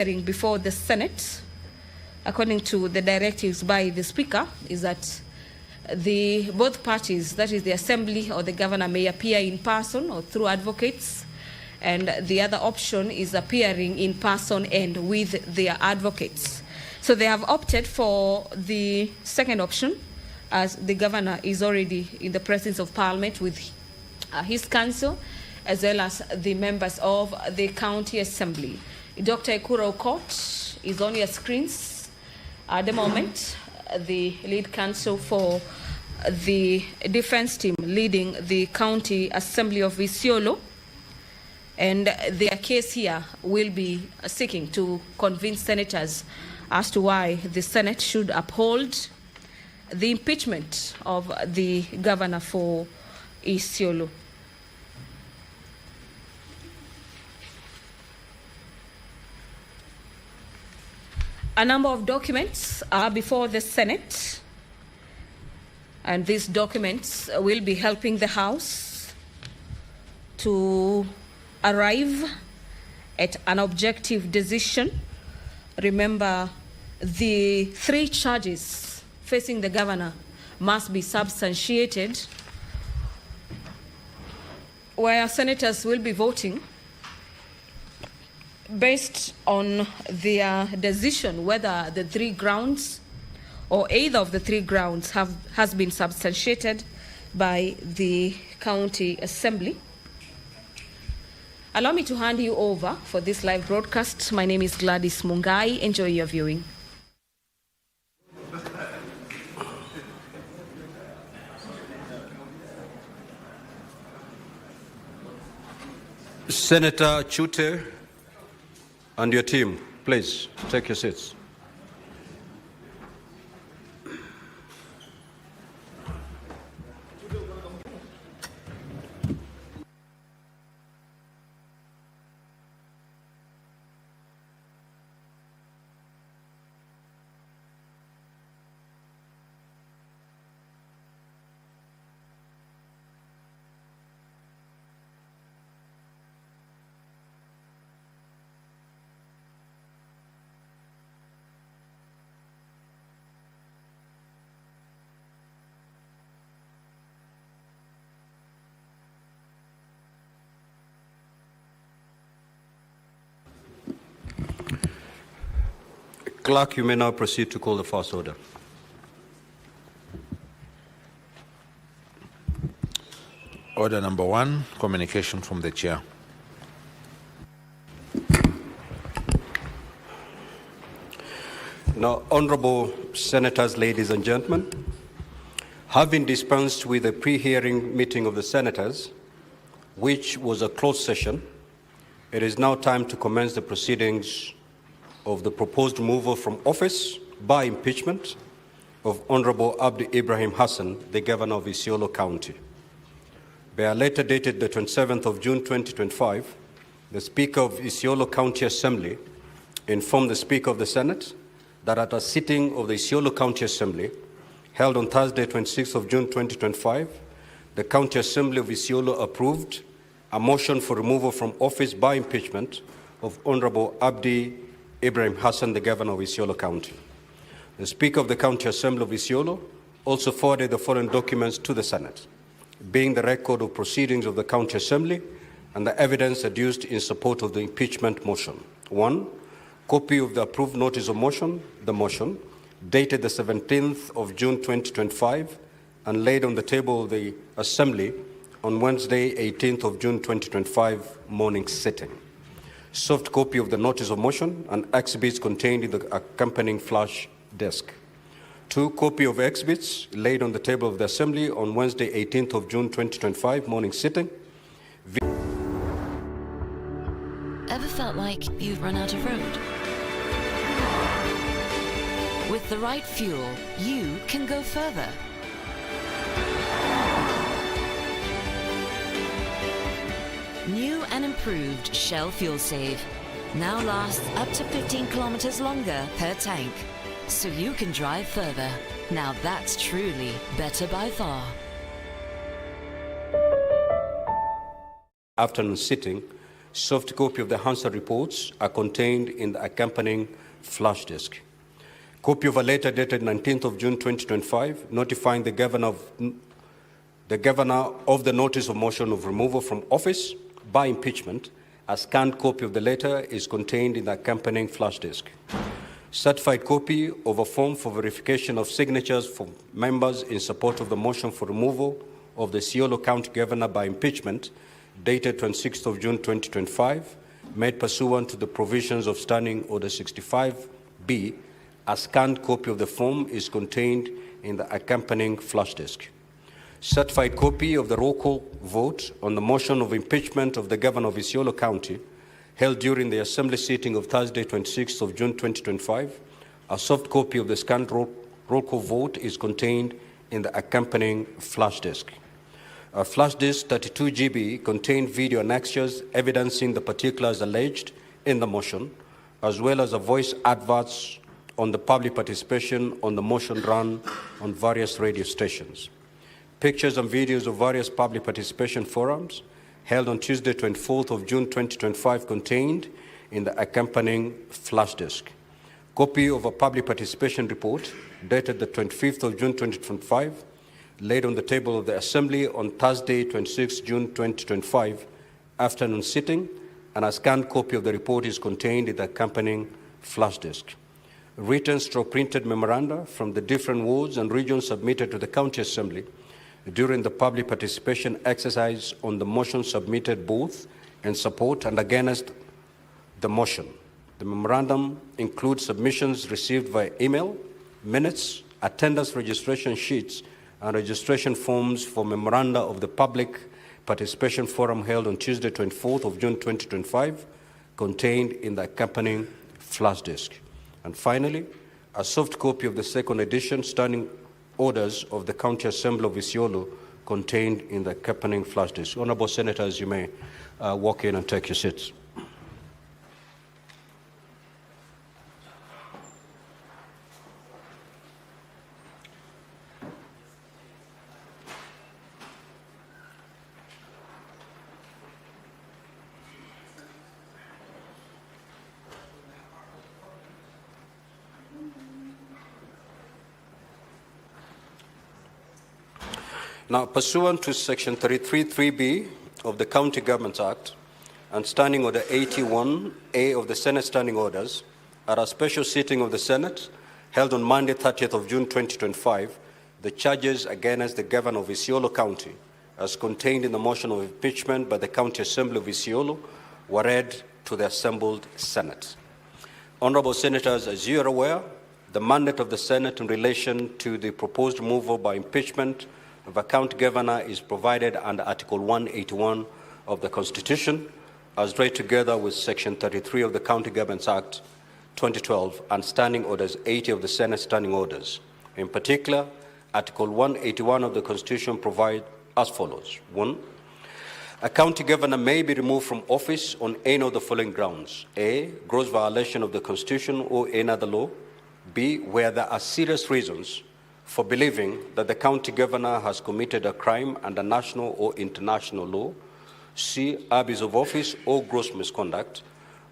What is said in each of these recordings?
hearing before the Senate, according to the directives by the Speaker, is that both parties, that is the Assembly or the Governor, may appear in person or through advocates, and the other option is appearing in person and with their advocates. So they have opted for the second option, as the Governor is already in the presence of Parliament with his council, as well as the members of the County Assembly. Dr. Ekuro Okot is on your screens at the moment, the lead counsel for the defense team leading the County Assembly of Isiolo. And their case here will be seeking to convince senators as to why the Senate should uphold the impeachment of the governor for Isiolo. A number of documents are before the Senate, and these documents will be helping the House to arrive at an objective decision. Remember, the three charges facing the governor must be substantiated, where senators will be voting based on their decision whether the three grounds or either of the three grounds has been substantiated by the County Assembly. Allow me to hand you over for this live broadcast. My name is Gladys Mungai. Enjoy your viewing. Senator Chute and your team, please take your seats. Clerk, you may now proceed to call the first order. Order number 1, communication from the chair. Now, honorable senators, ladies and gentlemen, having dispensed with the pre-hearing meeting of the senators, which was a closed session, it is now time to commence the proceedings of the proposed removal from office by impeachment of Honorable Abdi Ibrahim Hassan, the Governor of Isiolo County. By a letter dated the 27th of June 2025, the Speaker of Isiolo County Assembly informed the Speaker of the Senate that at a sitting of the Isiolo County Assembly held on Thursday, 26th of June 2025, the County Assembly of Isiolo approved a motion for removal from office by impeachment of Honorable Abdi Ibrahim Hassan, the Governor of Isiolo County. The Speaker of the County Assembly of Isiolo also forwarded the following documents to the Senate, being the record of proceedings of the County Assembly and the evidence adduced in support of the impeachment motion. 1, copy of the approved notice of motion, the motion, dated the 17th of June 2025 and laid on the table of the Assembly on Wednesday, 18th of June 2025 morning sitting. Soft copy of the notice of motion and exhibits contained in the accompanying flash disk. 2, copy of exhibits laid on the table of the Assembly on Wednesday, 18th of June 2025 morning sitting. Ever felt like you've run out of road? With the right fuel, you can go further. New and improved Shell Fuel Save now lasts up to 15 kilometers longer per tank, so you can drive further. Now that's truly better by far. Afternoon sitting, Soft copy of the Hansard reports are contained in the accompanying flash disk. Copy of a letter dated 19th of June 2025 notifying the governor of the notice of motion of removal from office by impeachment. A scanned copy of the letter is contained in the accompanying flash disk. Certified copy of a form for verification of signatures for members in support of the motion for removal of the Isiolo County Governor by impeachment, dated 26th of June 2025, made pursuant to the provisions of Standing Order 65B. A scanned copy of the form is contained in the accompanying flash disk. Certified copy of the roll call vote on the motion of impeachment of the Governor of Isiolo County, held during the Assembly sitting of Thursday, 26th of June 2025. A soft copy of the scanned roll call vote is contained in the accompanying flash disk. A flash disk 32 GB contained video annexures evidencing the particulars alleged in the motion, as well as a voice adverts on the public participation on the motion run on various radio stations. Pictures and videos of various public participation forums held on Tuesday, 24th of June 2025 contained in the accompanying flash disk. Copy of a public participation report dated the 25th of June 2025 laid on the table of the Assembly on Thursday, 26th June 2025 afternoon sitting, and a scanned copy of the report is contained in the accompanying flash disk. Written/printed memoranda from the different wards and regions submitted to the County Assembly during the public participation exercise on the motion submitted both in support and against the motion. The memorandum includes submissions received via email, minutes, attendance registration sheets, and registration forms for memoranda of the public participation forum held on Tuesday, 24th of June 2025, contained in the accompanying flash disk. And finally, a soft copy of the second edition standing orders of the County Assembly of Isiolo contained in the accompanying flash disk. Honorable Senators, you may walk in and take your seats. Now, pursuant to Section 33(3)(b) of the County Governments Act and Standing Order 81A of the Senate Standing Orders, at a special sitting of the Senate held on Monday, 30th of June 2025, the charges against the Governor of Isiolo County, as contained in the motion of impeachment by the County Assembly of Isiolo, were read to the assembled Senate. Honorable Senators, as you are aware, the mandate of the Senate in relation to the proposed removal by impeachment of a county governor is provided under Article 181 of the Constitution, as read together with Section 33 of the County Governments Act 2012 and Standing Orders 80 of the Senate Standing Orders. In particular, Article 181 of the Constitution provides as follows. 1. A county governor may be removed from office on any of the following grounds. A. Gross violation of the Constitution or any other law. B. Where there are serious reasons for believing that the county governor has committed a crime under national or international law. C. Abuse of office or gross misconduct.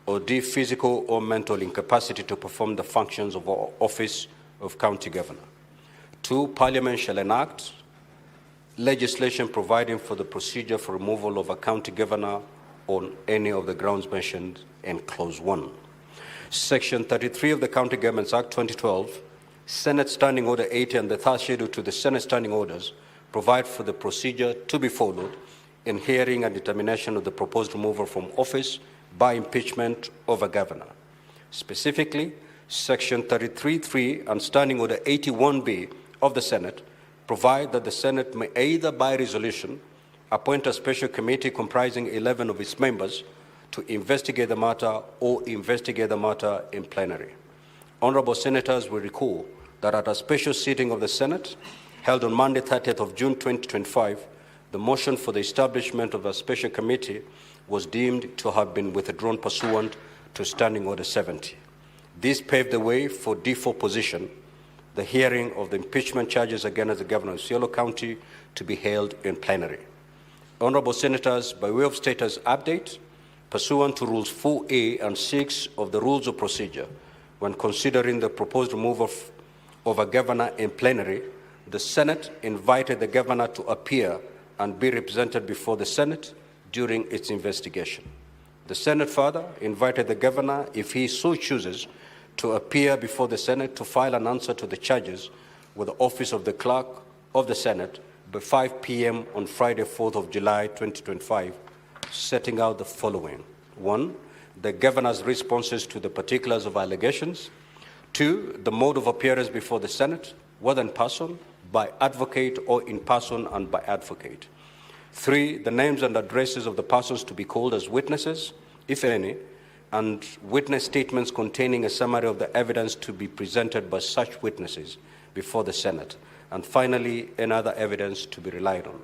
Or D. Physical or mental incapacity to perform the functions of office of county governor. 2. Parliament shall enact legislation providing for the procedure for removal of a county governor on any of the grounds mentioned in Clause 1. Section 33 of the County Governments Act 2012, Senate Standing Order 80 and the third schedule to the Senate Standing Orders provide for the procedure to be followed in hearing and determination of the proposed removal from office by impeachment of a governor. Specifically, Section 33(3) and Standing Order 81B of the Senate provide that the Senate may either by resolution appoint a special committee comprising 11 of its members to investigate the matter or investigate the matter in plenary. Honorable Senators will recall that at a special sitting of the Senate held on Monday, 30th of June 2025, the motion for the establishment of a special committee was deemed to have been withdrawn pursuant to Standing Order 70. This paved the way for default position, the hearing of the impeachment charges against the Governor of Isiolo County to be held in plenary. Honorable Senators, by way of status update, pursuant to Rules 4A and 6 of the Rules of Procedure, when considering the proposed removal of a governor in plenary, the Senate invited the governor to appear and be represented before the Senate during its investigation. The Senate further invited the governor, if he so chooses, to appear before the Senate to file an answer to the charges with the office of the clerk of the Senate by 5 p.m. on Friday, 4th of July, 2025, setting out the following. 1, the governor's responses to the particulars of allegations. 2, the mode of appearance before the Senate, whether in person, by advocate, or in person and by advocate. 3, the names and addresses of the persons to be called as witnesses, if any, and witness statements containing a summary of the evidence to be presented by such witnesses before the Senate. And finally, any other evidence to be relied on.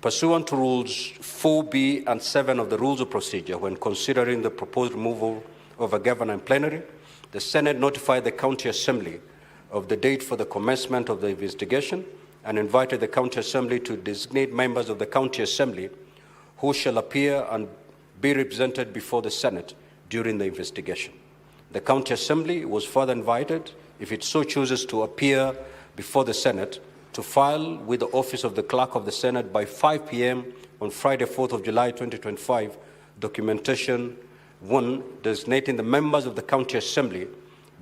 Pursuant to Rules 4B and 7 of the Rules of Procedure, when considering the proposed removal of a governor in plenary, the Senate notified the County Assembly of the date for the commencement of the investigation and invited the County Assembly to designate members of the County Assembly who shall appear and be represented before the Senate during the investigation. The County Assembly was further invited, if it so chooses, to appear before the Senate to file with the office of the Clerk of the Senate by 5 p.m. on Friday, 4th of July, 2025, documentation 1, designating the members of the County Assembly,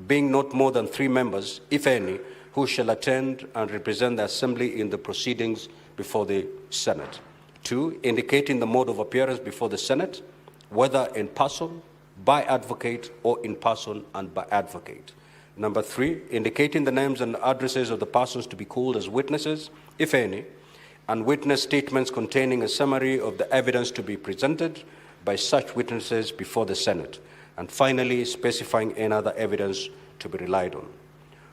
being not more than 3 members, if any, who shall attend and represent the Assembly in the proceedings before the Senate. 2, indicating the mode of appearance before the Senate, whether in person, by advocate, or in person and by advocate. Number 3, indicating the names and addresses of the persons to be called as witnesses, if any, and witness statements containing a summary of the evidence to be presented by such witnesses before the Senate. And finally, specifying any other evidence to be relied on.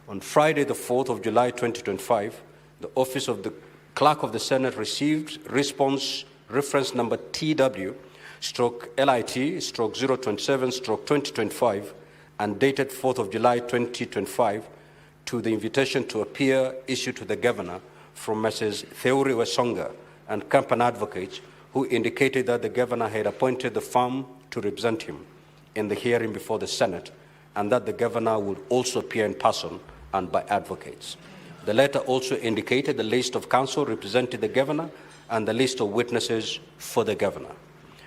On Friday, the 4th of July, 2025, the Office of the Clerk of the Senate received response reference number TW/LIT/027/2025 and dated 4th of July, 2025, to the invitation to appear issued to the governor from Messrs. Theuri Wesonga and company advocates, who indicated that the governor had appointed the firm to represent him in the hearing before the Senate, and that the governor would also appear in person and by advocates. The letter also indicated the list of counsel representing the governor and the list of witnesses for the governor.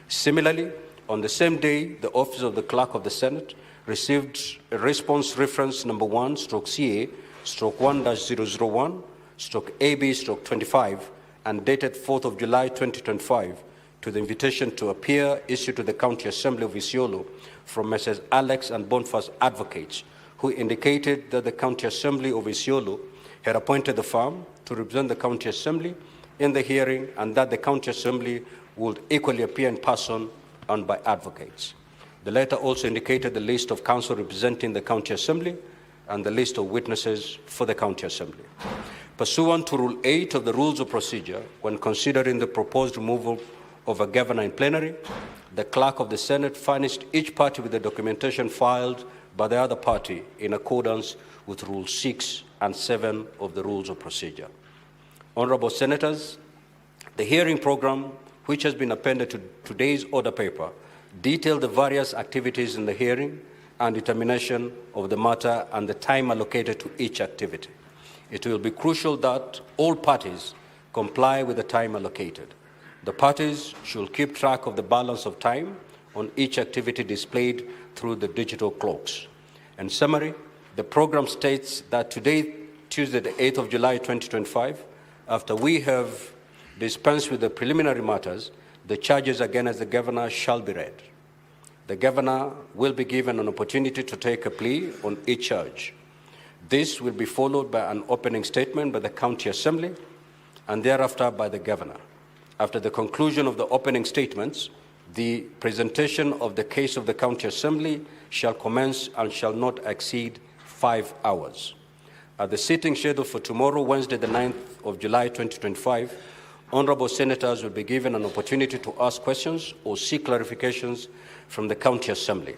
Similarly, on the same day, the Office of the Clerk of the Senate received a response reference number 1/CA/1-001/AB/25 and dated 4th of July 2025 to the invitation to appear issued to the County Assembly of Isiolo from Messrs. Alex and Boniface advocates, who indicated that the County Assembly of Isiolo had appointed the firm to represent the County Assembly in the hearing, and that the County Assembly would equally appear in person and by advocates. The letter also indicated the list of counsel representing the County Assembly and the list of witnesses for the County Assembly. Pursuant to Rule 8 of the Rules of Procedure, when considering the proposed removal of a governor in plenary, the Clerk of the Senate furnished each party with the documentation filed by the other party in accordance with Rule 6 and 7 of the Rules of Procedure. Honorable Senators, the hearing program, which has been appended to today's order paper, detailed the various activities in the hearing and determination of the matter and the time allocated to each activity. It will be crucial that all parties comply with the time allocated. The parties should keep track of the balance of time on each activity displayed through the digital clocks. In summary, the program states that today, Tuesday, the 8th of July, 2025, after we have dispensed with the preliminary matters, the charges against the governor shall be read. The governor will be given an opportunity to take a plea on each charge. This will be followed by an opening statement by the County Assembly and thereafter by the governor. After the conclusion of the opening statements, the presentation of the case of the County Assembly shall commence and shall not exceed 5 hours. At the sitting scheduled for tomorrow, Wednesday, the 9th of July, 2025, honorable senators will be given an opportunity to ask questions or seek clarifications from the County Assembly.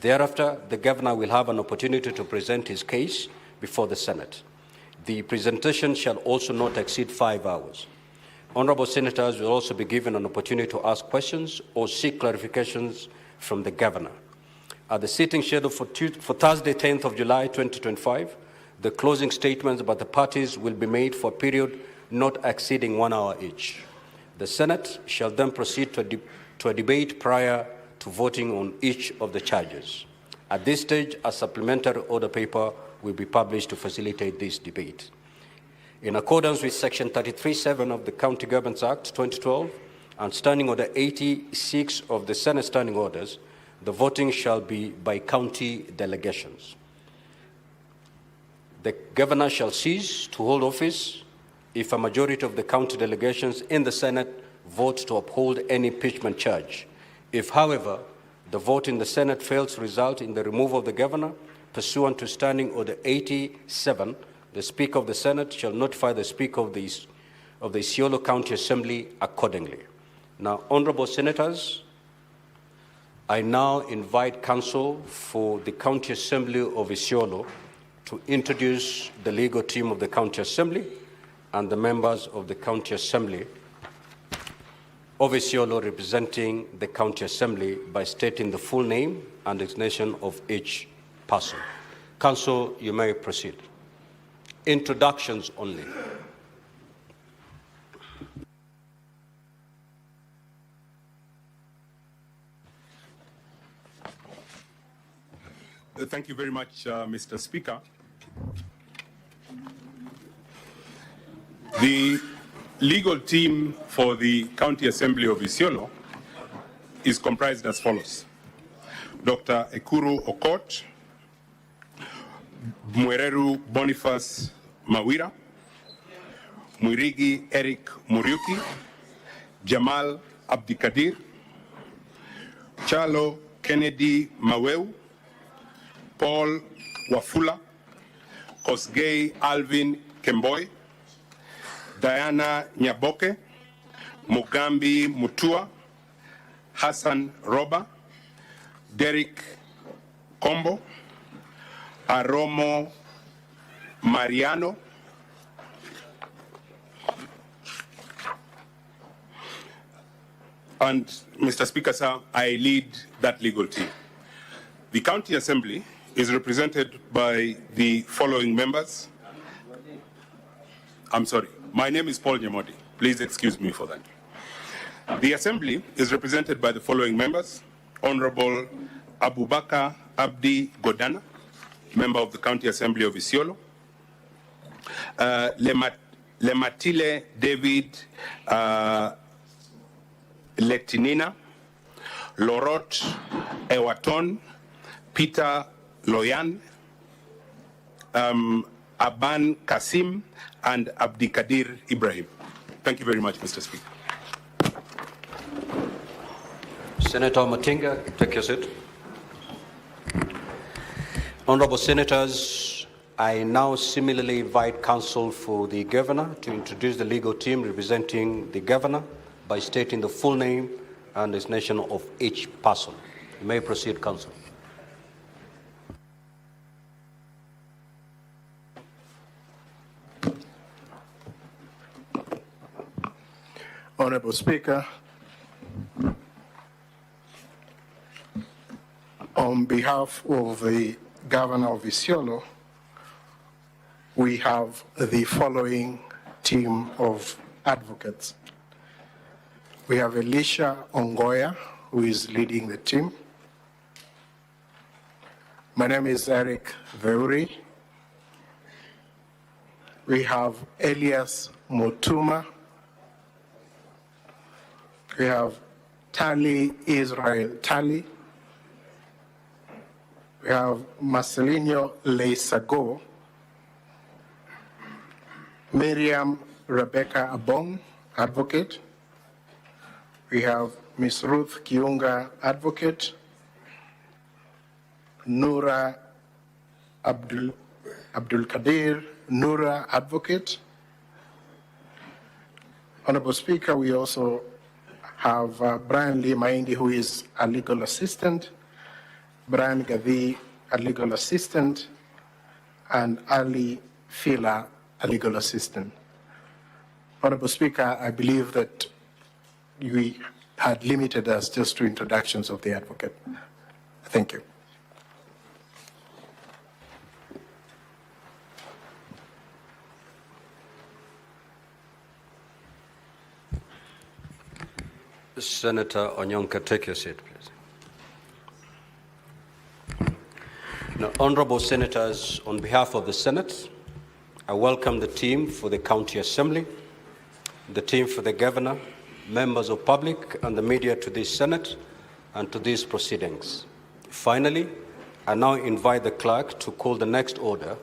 Thereafter, the governor will have an opportunity to present his case before the Senate. The presentation shall also not exceed 5 hours. Honourable Senators will also be given an opportunity to ask questions or seek clarifications from the Governor. At the sitting scheduled for Thursday, 10th of July 2025, the closing statements by the parties will be made for a period not exceeding 1 hour each. The Senate shall then proceed to a debate prior to voting on each of the charges. At this stage, a supplementary order paper will be published to facilitate this debate. In accordance with Section 33(7) of the County Governments Act 2012 and Standing Order 86 of the Senate Standing Orders, the voting shall be by county delegations. The Governor shall cease to hold office if a majority of the county delegations in the Senate vote to uphold any impeachment charge. If, however, the vote in the Senate fails to result in the removal of the Governor, pursuant to Standing Order 87, the Speaker of the Senate shall notify the Speaker of the Isiolo County Assembly accordingly. Now, Honourable Senators, I now invite Counsel for the County Assembly of Isiolo to introduce the legal team of the County Assembly and the members of the County Assembly of Isiolo representing the County Assembly by stating the full name and designation of each person. Counsel, you may proceed. Introductions only. Thank you very much, Mr. Speaker. The legal team for the County Assembly of Isiolo is comprised as follows: Dr. Ekuru Okot, Mwereru Boniface Mawira, Mwirigi Eric Muriuki, Jamal Abdi Kadir, Chalo Kennedy Maweu, Paul Wafula, Kosgei Alvin Kemboy, Diana Nyaboke, Mugambi Mutua, Hassan Roba, Derek Kombo, Aromo Mariano, and Mr. Speaker, sir, I lead that legal team. The County Assembly is represented by the following members. I'm sorry, my name is Paul Nyamodi. Please excuse me for that. The Assembly is represented by the following members: Honorable Abubakar Abdi Godana, member of the County Assembly of Isiolo, Lematile David Letinina, Lorot Ewaton, Peter Loyan, Aban Kasim, and Abdi Kadir Ibrahim. Thank you very much, Mr. Speaker. Senator Matinga, take your seat. Honourable Senators, I now similarly invite Counsel for the Governor to introduce the legal team representing the Governor by stating the full name and designation of each person. You may proceed, Counsel. Honourable Speaker, on behalf of the Governor of Isiolo, we have the following team of advocates. We have Elisha Ongoya, who is leading the team. My name is Eric Veuri. We have Elias Motuma. We have Tali Israel Tali. We have Marcelino Leisago, Miriam Rebecca Abong, advocate. We have Ms. Ruth Kiunga, advocate. Nura Abdul Kadir, Nura, advocate. Honorable Speaker, we also have Brian Lee Maindi, who is a legal assistant, Brian Gavi, a legal assistant, and Ali Fila, a legal assistant. Honorable Speaker, I believe that we had limited us just to introductions of the advocate. Thank you. Senator Onyonka, take your seat, please. Now, honorable senators, on behalf of the Senate, I welcome the team for the County Assembly, the team for the Governor, members of public and the media to this Senate and to these proceedings. Finally, I now invite the clerk to call the next order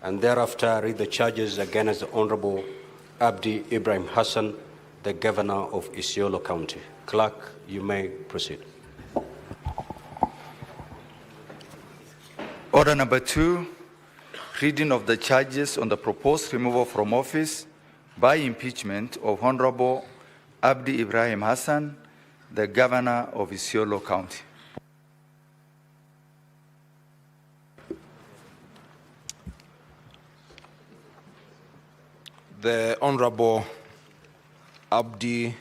and thereafter read the charges against the Honorable Abdi Ibrahim Hassan, the Governor of Isiolo County. Clerk, you may proceed. Order number 2, reading of the charges on the proposed removal from office by impeachment of Honorable Abdi Ibrahim Hassan, the Governor of Isiolo County. The Honorable Abdi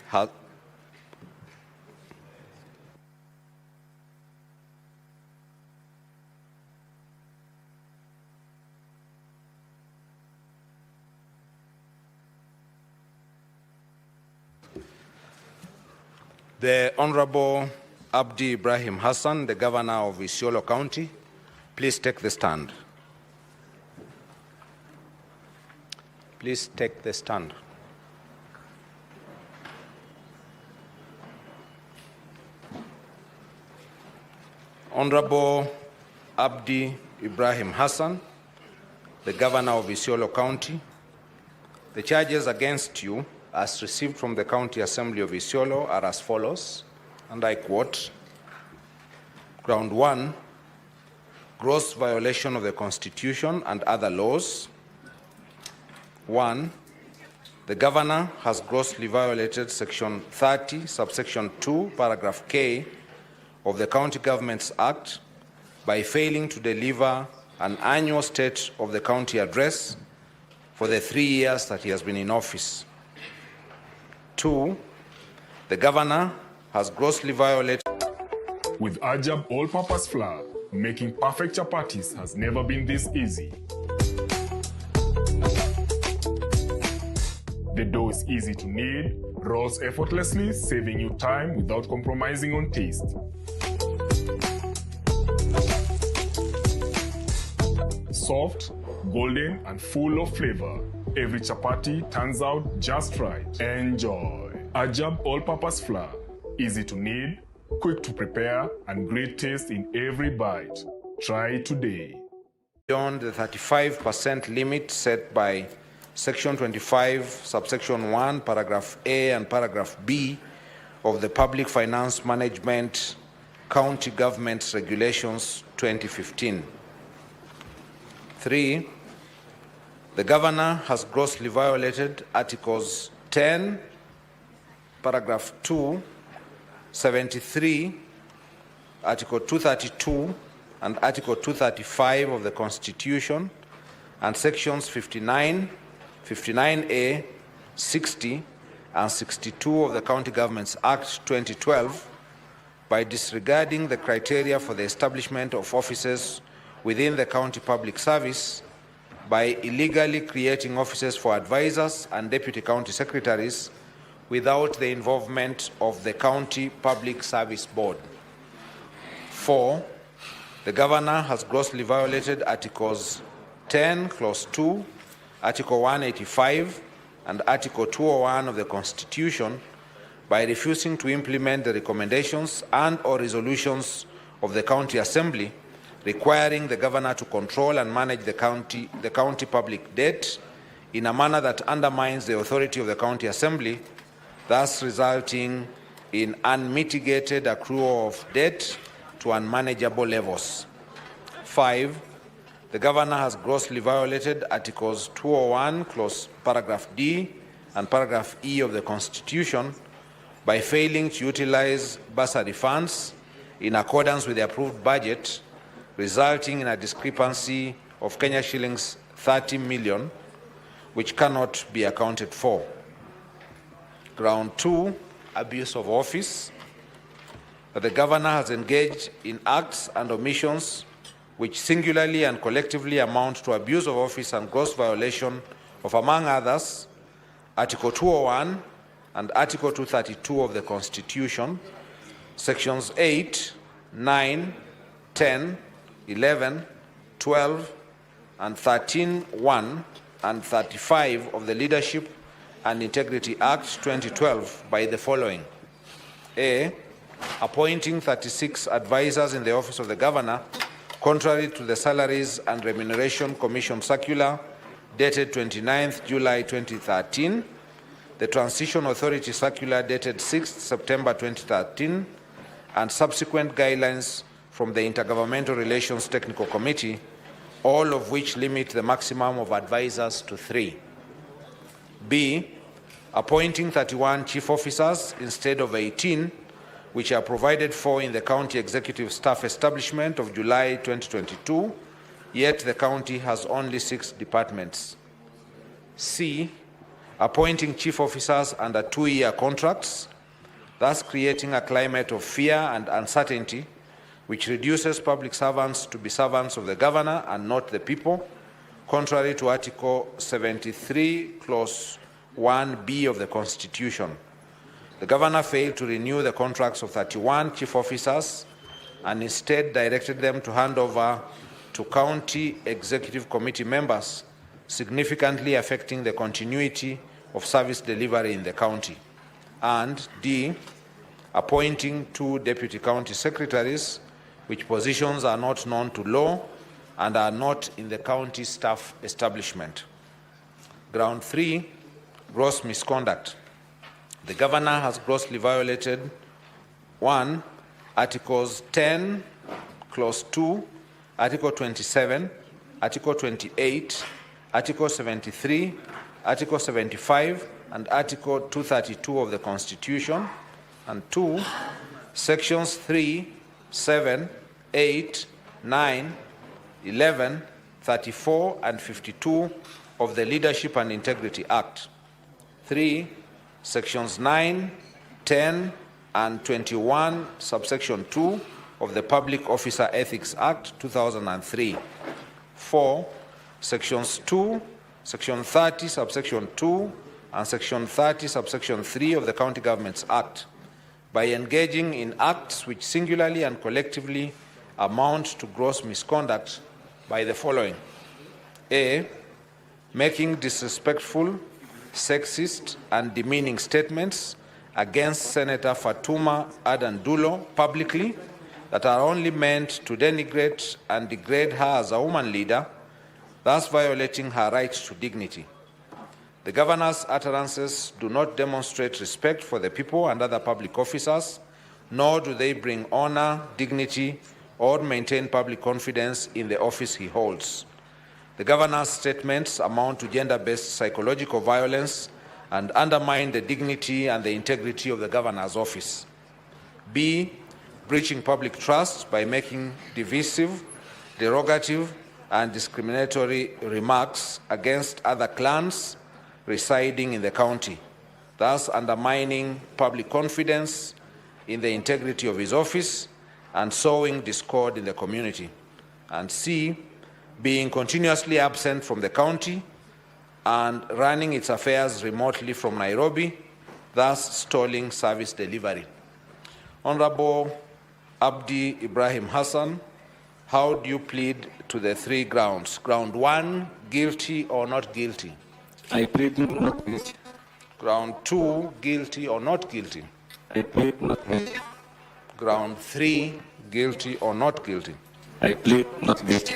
The Honorable Abdi Ibrahim Hassan, the Governor of Isiolo County, please take the stand. Please take the stand. Honorable Abdi Ibrahim Hassan, the Governor of Isiolo County, the charges against you as received from the County Assembly of Isiolo are as follows, and I quote, Ground 1, gross violation of the Constitution and other laws. 1, the Governor has grossly violated Section 30, subsection 2, paragraph K of the County Governments Act by failing to deliver an annual State of the County address for the 3 years that he has been in office. 2, the Governor has grossly violated. With Ajab all-purpose flour, making perfect chapatis has never been this easy. The dough is easy to knead, rolls effortlessly, saving you time without compromising on taste. Soft, golden, and full of flavor. Every chapati turns out just right. Enjoy. Ajab all-purpose flour. Easy to knead, quick to prepare, and great taste in every bite. Try it today. Beyond the 35% limit set by Section 25, subsection 1, paragraph A and paragraph B of the Public Finance Management County Governments Regulations 2015. 3, the Governor has grossly violated Articles 10, paragraph 2, 73, Article 232, and Article 235 of the Constitution, and Sections 59, 59A, 60, and 62 of the County Governments Act 2012 by disregarding the criteria for the establishment of offices within the county public service, by illegally creating offices for advisors and deputy county secretaries without the involvement of the County Public Service Board. 4, the Governor has grossly violated Articles 10, Clause 2, Article 185, and Article 201 of the Constitution by refusing to implement the recommendations and/or resolutions of the County Assembly requiring the Governor to control and manage the county public debt in a manner that undermines the authority of the County Assembly, thus resulting in unmitigated accrual of debt to unmanageable levels. 5, the Governor has grossly violated Articles 201, paragraph D and paragraph E of the Constitution by failing to utilize bursary funds in accordance with the approved budget, resulting in a discrepancy of Kenya shillings 30 million, which cannot be accounted for. Ground 2, abuse of office. That the governor has engaged in acts and omissions which singularly and collectively amount to abuse of office and gross violation of, among others, Article 201 and Article 232 of the Constitution, Sections 8, 9, 10, 11, 12, and 13(1) and 35 of the Leadership and Integrity Act 2012 by the following. A. Appointing 36 advisors in the office of the governor, contrary to the Salaries and Remuneration Commission Circular dated 29th July 2013, the Transition Authority Circular dated 6th September 2013, and subsequent guidelines from the Intergovernmental Relations Technical Committee, all of which limit the maximum of advisors to 3. B. Appointing 31 chief officers instead of 18, which are provided for in the County Executive Staff Establishment of July 2022, yet the county has only 6 departments. C. Appointing chief officers under 2-year contracts, thus creating a climate of fear and uncertainty, which reduces public servants to be servants of the governor and not the people, contrary to Article 73, Clause 1B of the Constitution. The governor failed to renew the contracts of 31 chief officers and instead directed them to hand over to County Executive Committee members, significantly affecting the continuity of service delivery in the county. And D. Appointing 2 deputy county secretaries, which positions are not known to law and are not in the county staff establishment. Ground 3, gross misconduct. The governor has grossly violated 1. Articles 10, Clause 2, Article 27, Article 28, Article 73, Article 75, and Article 232 of the Constitution, and 2. Sections 3, 7, 8, 9, 11, 34, and 52 of the Leadership and Integrity Act. 3. Sections 9, 10, and 21, subsection 2 of the Public Officer Ethics Act 2003. 4. Sections 2, Section 30, subsection 2, and Section 30, subsection 3 of the County Governments Act, by engaging in acts which singularly and collectively amount to gross misconduct by the following. A. Making disrespectful, sexist, and demeaning statements against Senator Fatuma Adan Dulo publicly that are only meant to denigrate and degrade her as a woman leader, thus violating her right to dignity. The governor's utterances do not demonstrate respect for the people and other public officers, nor do they bring honor, dignity, or maintain public confidence in the office he holds. The governor's statements amount to gender-based psychological violence and undermine the dignity and the integrity of the governor's office. B. Breaching public trust by making divisive, derogative, and discriminatory remarks against other clans residing in the county, thus undermining public confidence in the integrity of his office and sowing discord in the community. And C. Being continuously absent from the county and running its affairs remotely from Nairobi, thus stalling service delivery. Honorable Abdi Ibrahim Hassan, how do you plead to the 3 grounds? Ground 1, guilty or not guilty? I plead not guilty. Ground 2, guilty or not guilty? I plead not guilty. Ground 3, guilty or not guilty? I plead not guilty.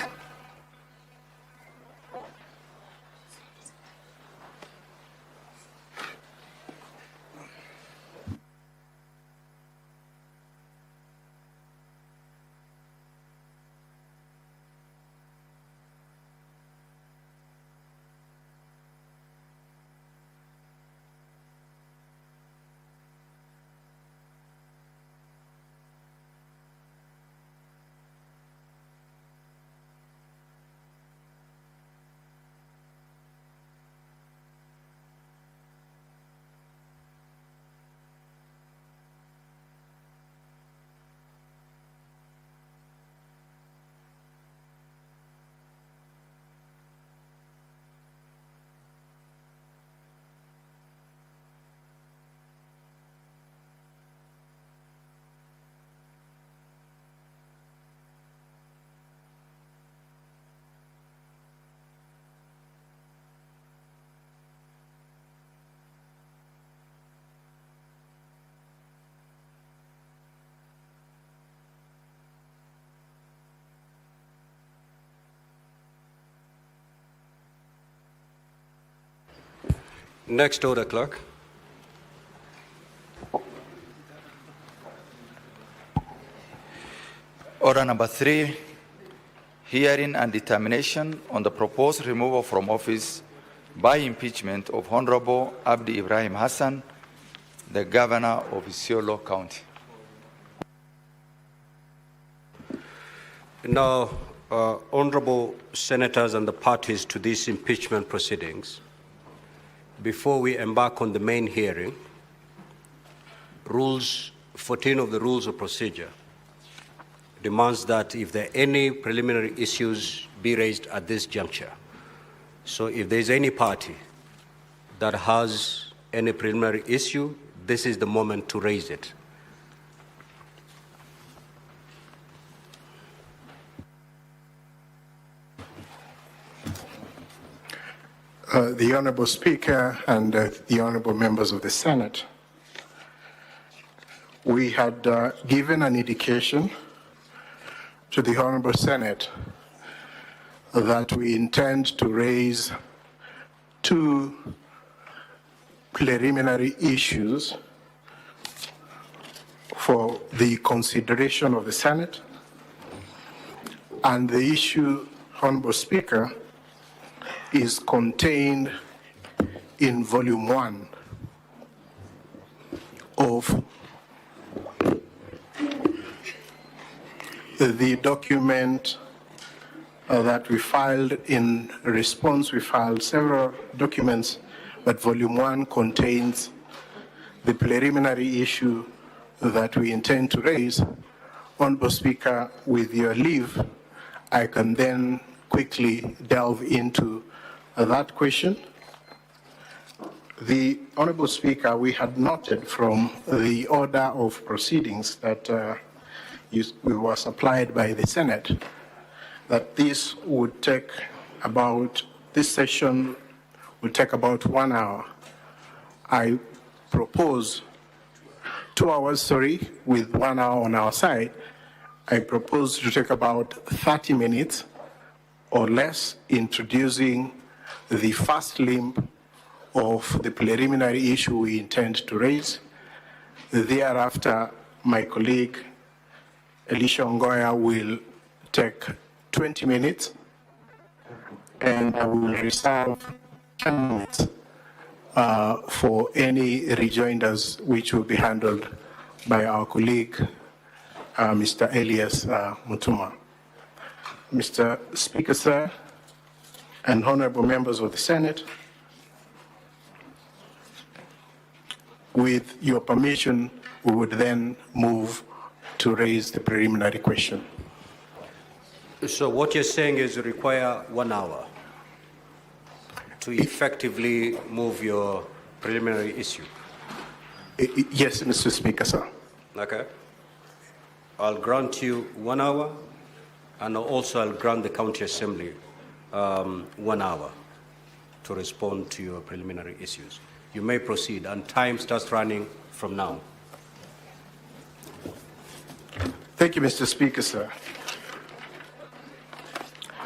Next order, clerk. Order number 3, hearing and determination on the proposed removal from office by impeachment of Honorable Abdi Ibrahim Hassan, the Governor of Isiolo County. Now, honorable senators and the parties to these impeachment proceedings, before we embark on the main hearing, Rules 14 of the Rules of Procedure demands that if there are any preliminary issues be raised at this juncture. So if there's any party that has any preliminary issue, this is the moment to raise it. The Honorable Speaker and the Honorable members of the Senate, we had given an indication to the Honorable Senate that we intend to raise 2 preliminary issues for the consideration of the Senate. And the issue, Honorable Speaker, is contained in Volume 1 of the document that we filed. In response, we filed several documents, but Volume 1 contains the preliminary issue that we intend to raise. Honorable Speaker, with your leave, I can then quickly delve into that question. The Honorable Speaker, we had noted from the order of proceedings that was supplied by the Senate that this session would take about 1 hour. I propose 2 hours, with 1 hour on our side. I propose to take about 30 minutes or less introducing the first limb of the preliminary issue we intend to raise. Thereafter, my colleague Elisha Ngoya will take 20 minutes, and I will reserve 10 minutes for any rejoinders, which will be handled by our colleague, Mr. Elias Mutuma. Mr. Speaker, sir, and honorable members of the Senate, with your permission, we would then move to raise the preliminary question. So what you're saying is you require 1 hour to effectively move your preliminary issue? Yes, Mr. Speaker, sir. Okay. I'll grant you 1 hour, and also I'll grant the County Assembly 1 hour to respond to your preliminary issues. You may proceed, and time starts running from now. Thank you, Mr. Speaker, sir.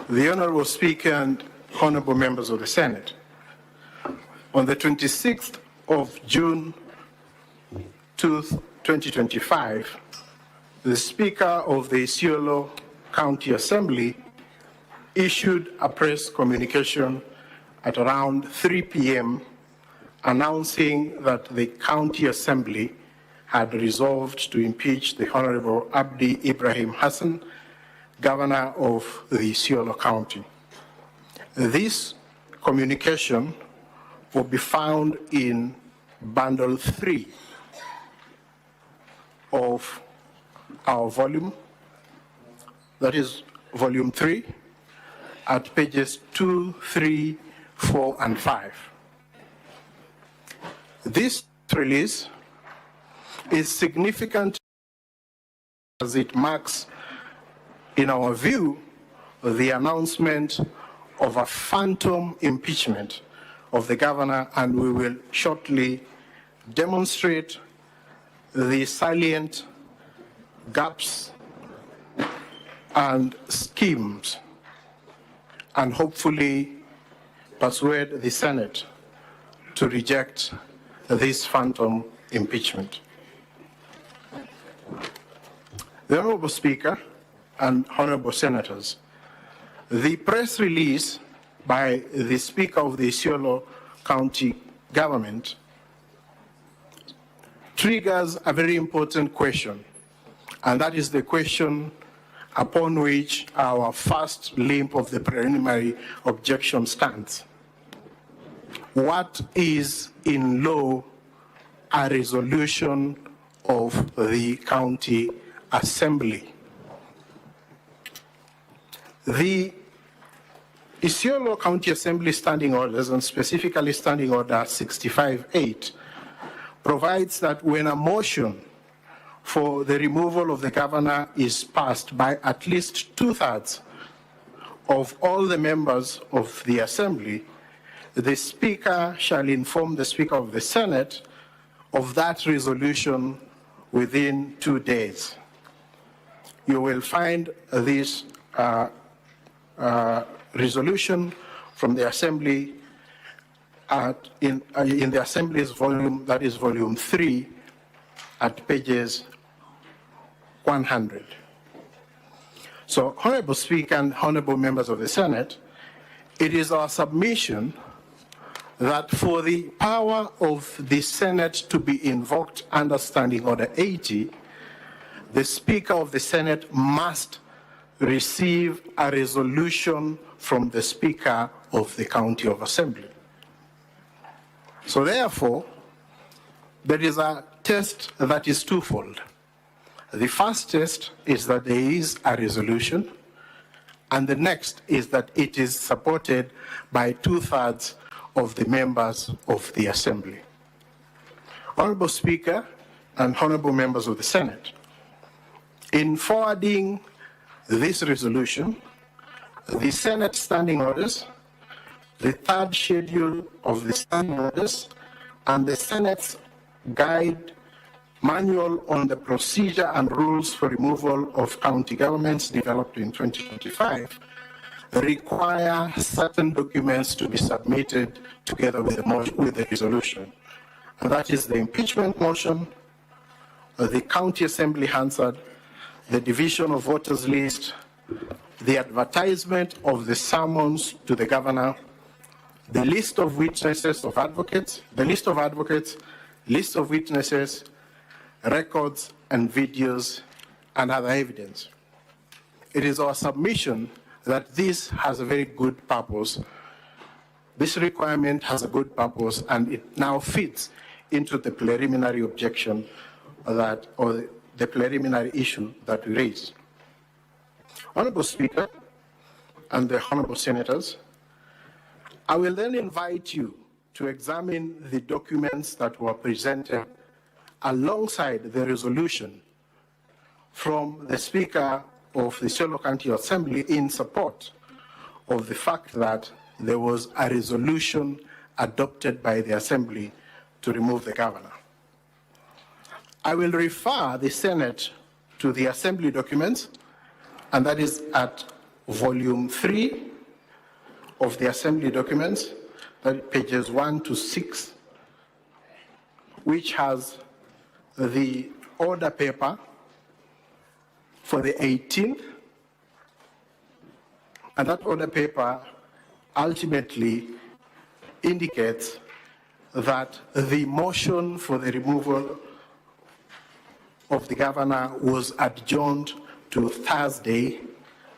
The Honorable Speaker and honorable members of the Senate, on the 26th of June 2025, the Speaker of the Isiolo County Assembly issued a press communication at around 3 p.m. announcing that the County Assembly had resolved to impeach the Honorable Abdi Ibrahim Hassan, Governor of the Isiolo County. This communication will be found in Bundle 3 of our volume, that is Volume 3, at pages 2, 3, 4, and 5. This release is significant as it marks, in our view, the announcement of a phantom impeachment of the governor, and we will shortly demonstrate the salient gaps and schemes, and hopefully persuade the Senate to to reject this phantom impeachment. The Honorable Speaker and Honorable Senators, the press release by the Speaker of the Isiolo County Government triggers a very important question, and that is the question upon which our first limb of the preliminary objection stands. What is in law a resolution of the County Assembly? The Isiolo County Assembly Standing Orders, and specifically Standing Order 65-8, provides that when a motion for the removal of the governor is passed by at least 2/3 of all the members of the Assembly, the Speaker shall inform the Speaker of the Senate of that resolution within 2 days. You will find this resolution from the Assembly in the Assembly's volume, that is volume 3, at pages 100. So, Honorable Speaker and Honorable members of the Senate, it is our submission that for the power of the Senate to be invoked under Standing Order 80, the Speaker of the Senate must receive a resolution from the Speaker of the County of Assembly. So therefore, there is a test that is twofold. The first test is that there is a resolution, and the next is that it is supported by 2/3 of the members of the Assembly. Honorable Speaker and honorable members of the Senate, in forwarding this resolution, the Senate Standing Orders, the third schedule of the Standing Orders, and the Senate's Guide Manual on the Procedure and Rules for Removal of County Governments, developed in 2025, require certain documents to be submitted together with the resolution. And that is the impeachment motion, the County Assembly Hansard, the division of voters list, the advertisement of the summons to the governor, the list of witnesses of advocates, the list of advocates, list of witnesses, records and videos, and other evidence. It is our submission that this has a very good purpose. This requirement has a good purpose, and it now fits into the preliminary objection that, or the preliminary issue that we raised. Honorable Speaker and the honorable senators, I will then invite you to examine the documents that were presented alongside the resolution from the Speaker of the Isiolo County Assembly in support of the fact that there was a resolution adopted by the Assembly to remove the governor. I will refer the Senate to the Assembly documents, and that is at volume 3 of the Assembly documents, that pages 1 to 6, which has the order paper for the 18th, and that order paper ultimately indicates that the motion for the removal of the governor was adjourned to Thursday,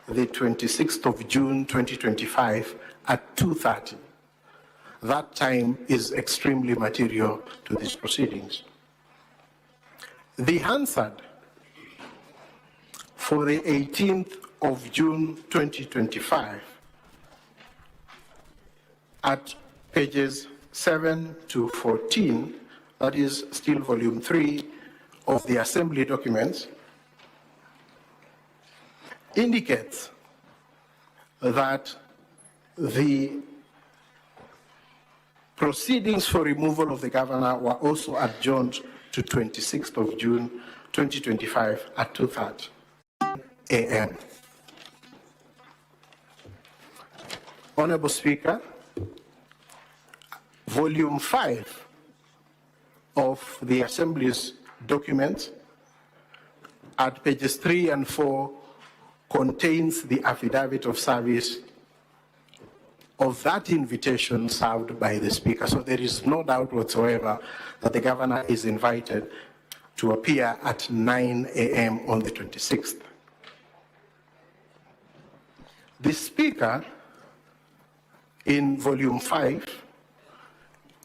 the 26th of June, 2025 at 2:30. That time is extremely material to these proceedings. The Hansard for the 18th of June 2025 at pages 7 to 14, that is still volume 3 of the Assembly documents, indicates that the proceedings for removal of the governor were also adjourned to 26th of June 2025 at 2:30 a.m. Honorable Speaker, volume 5 of the Assembly's document at pages 3 and 4 contains the affidavit of service of that invitation served by the Speaker. So there is no doubt whatsoever that the Governor is invited to appear at 9 a.m. on the 26th. The Speaker, in volume 5,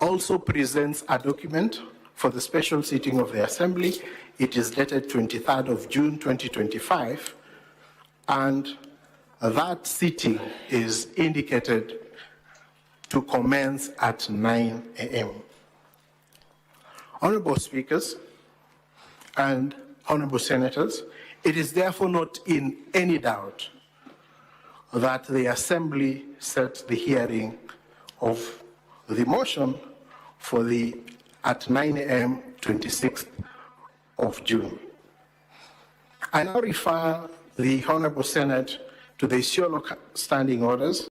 also presents a document for the special sitting of the Assembly. It is dated 23rd of June 2025, and that sitting is indicated to commence at 9 a.m. Honorable Speakers and Honorable Senators, it is therefore not in any doubt that the Assembly set the hearing of the motion for the at 9 a.m. 26th of June. I now refer the Honorable Senate to the Isiolo standing orders,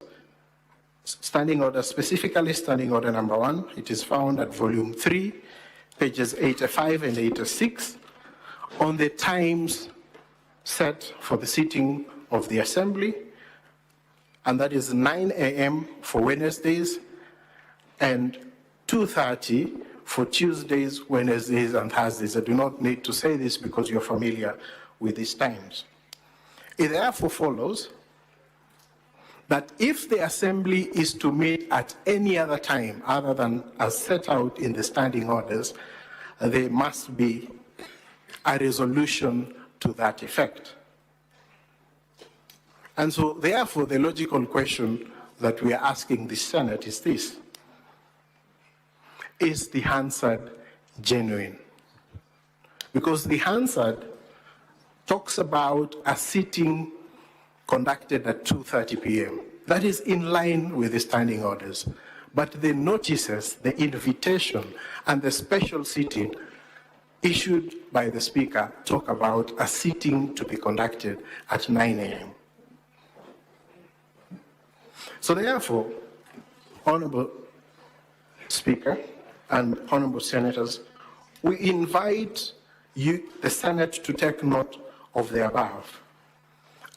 specifically standing order number 1. It is found at volume 3, pages 85 and 86, on the times set for the sitting of the Assembly, and that is 9 a.m. for Wednesdays and 2:30 for Tuesdays, Wednesdays, and Thursdays. I do not need to say this because you're familiar with these times. It therefore follows that if the Assembly is to meet at any other time other than as set out in the standing orders, there must be a resolution to that effect. And so, therefore, the logical question that we are asking the Senate is this: is the Hansard genuine? Because the Hansard talks about a sitting conducted at 2:30 p.m. That is in line with the standing orders. But the notices, the invitation, and the special sitting issued by the Speaker talk about a sitting to be conducted at 9 a.m. So therefore, Honorable Speaker and Honorable Senators, we invite you, the Senate, to take note of the above,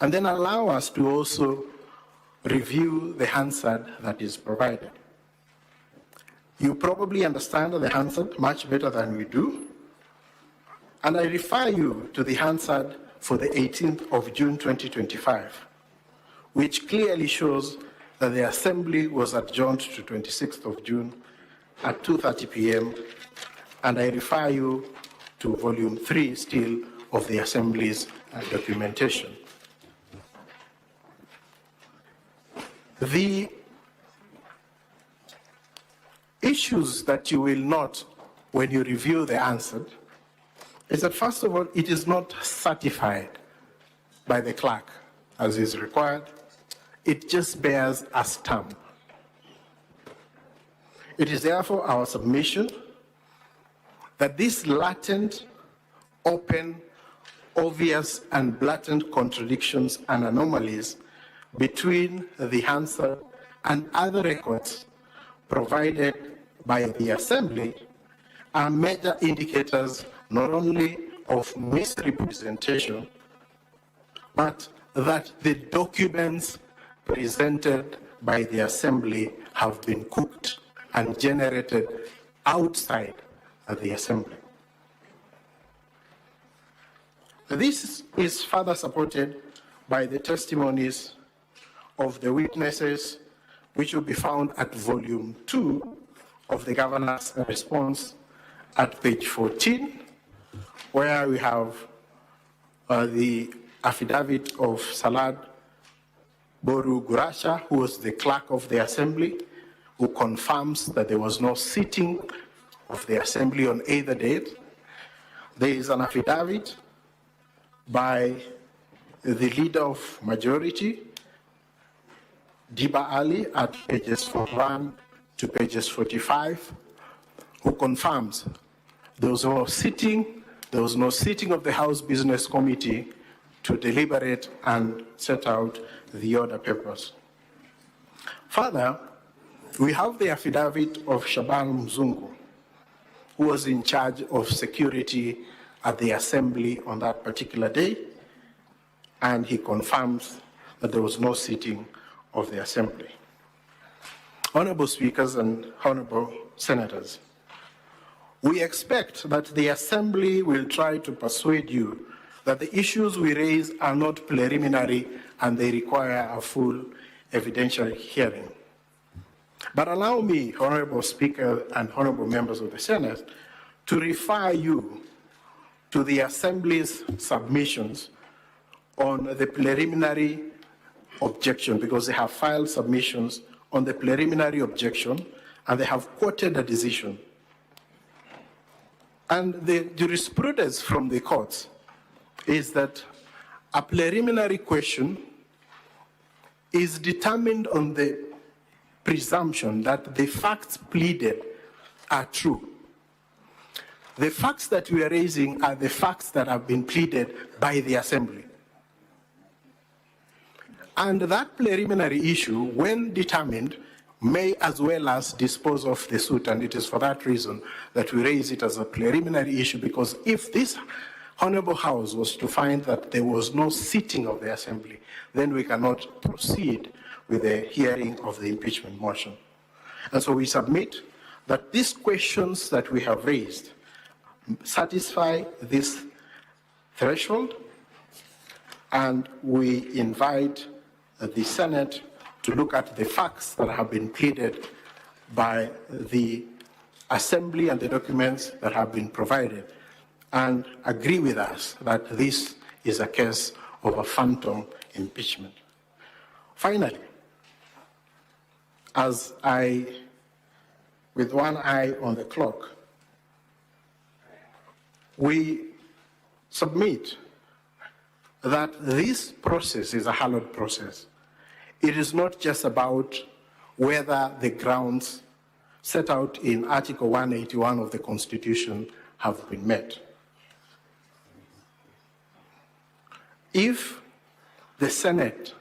and then allow us to also review the Hansard that is provided. You probably understand the Hansard much better than we do, and I refer you to the Hansard for the 18th of June 2025, which clearly shows that the Assembly was adjourned to 26th of June at 2:30 p.m., and I refer you to volume 3 still of the Assembly's documentation. The issues that you will note when you review the answer is that, first of all, it is not certified by the clerk as is required. It just bears a stamp. It is therefore our submission that these latent, open, obvious, and blatant contradictions and anomalies between the Hansard and other records provided by the Assembly are major indicators not only of misrepresentation, but that the documents presented by the Assembly have been cooked and generated outside of the Assembly. This is further supported by the testimonies of the witnesses, which will be found at volume 2 of the Governor's response at page 14, where we have the affidavit of Salad Boru Gurasha, who was the clerk of the Assembly, who confirms that there was no sitting of the Assembly on either date. There is an affidavit by the leader of majority, Diba Ali, at pages 41 to pages 45, who confirms there was no sitting of the House Business Committee to deliberate and set out the order papers. Further, We have the affidavit of Shaban Mzungu, who was in charge of security at the assembly on that particular day, and he confirms that there was no sitting of the assembly. Honorable speakers and honorable senators, we expect that the assembly will try to persuade you that the issues we raise are not preliminary and they require a full evidential hearing. But allow me, honorable speaker and honorable members of the Senate, to refer you to the assembly's submissions on the preliminary objection, because they have filed submissions on the preliminary objection and they have quoted a decision. And the jurisprudence from the courts is that a preliminary question is determined on the presumption that the facts pleaded are true. The facts that we are raising are the facts that have been pleaded by the assembly. And that preliminary issue, when determined, may as well as dispose of the suit, and it is for that reason that we raise it as a preliminary issue, because if this Honorable House was to find that there was no sitting of the assembly, then we cannot proceed with the hearing of the impeachment motion. And so we submit that these questions that we have raised satisfy this threshold, and we invite the Senate to look at the facts that have been pleaded by the assembly and the documents that have been provided, and agree with us that this is a case of a phantom impeachment. Finally, as I, with one eye on the clock, we submit that this process is a hallowed process. It is not just about whether the grounds set out in Article 181 of the Constitution have been met. If the Senate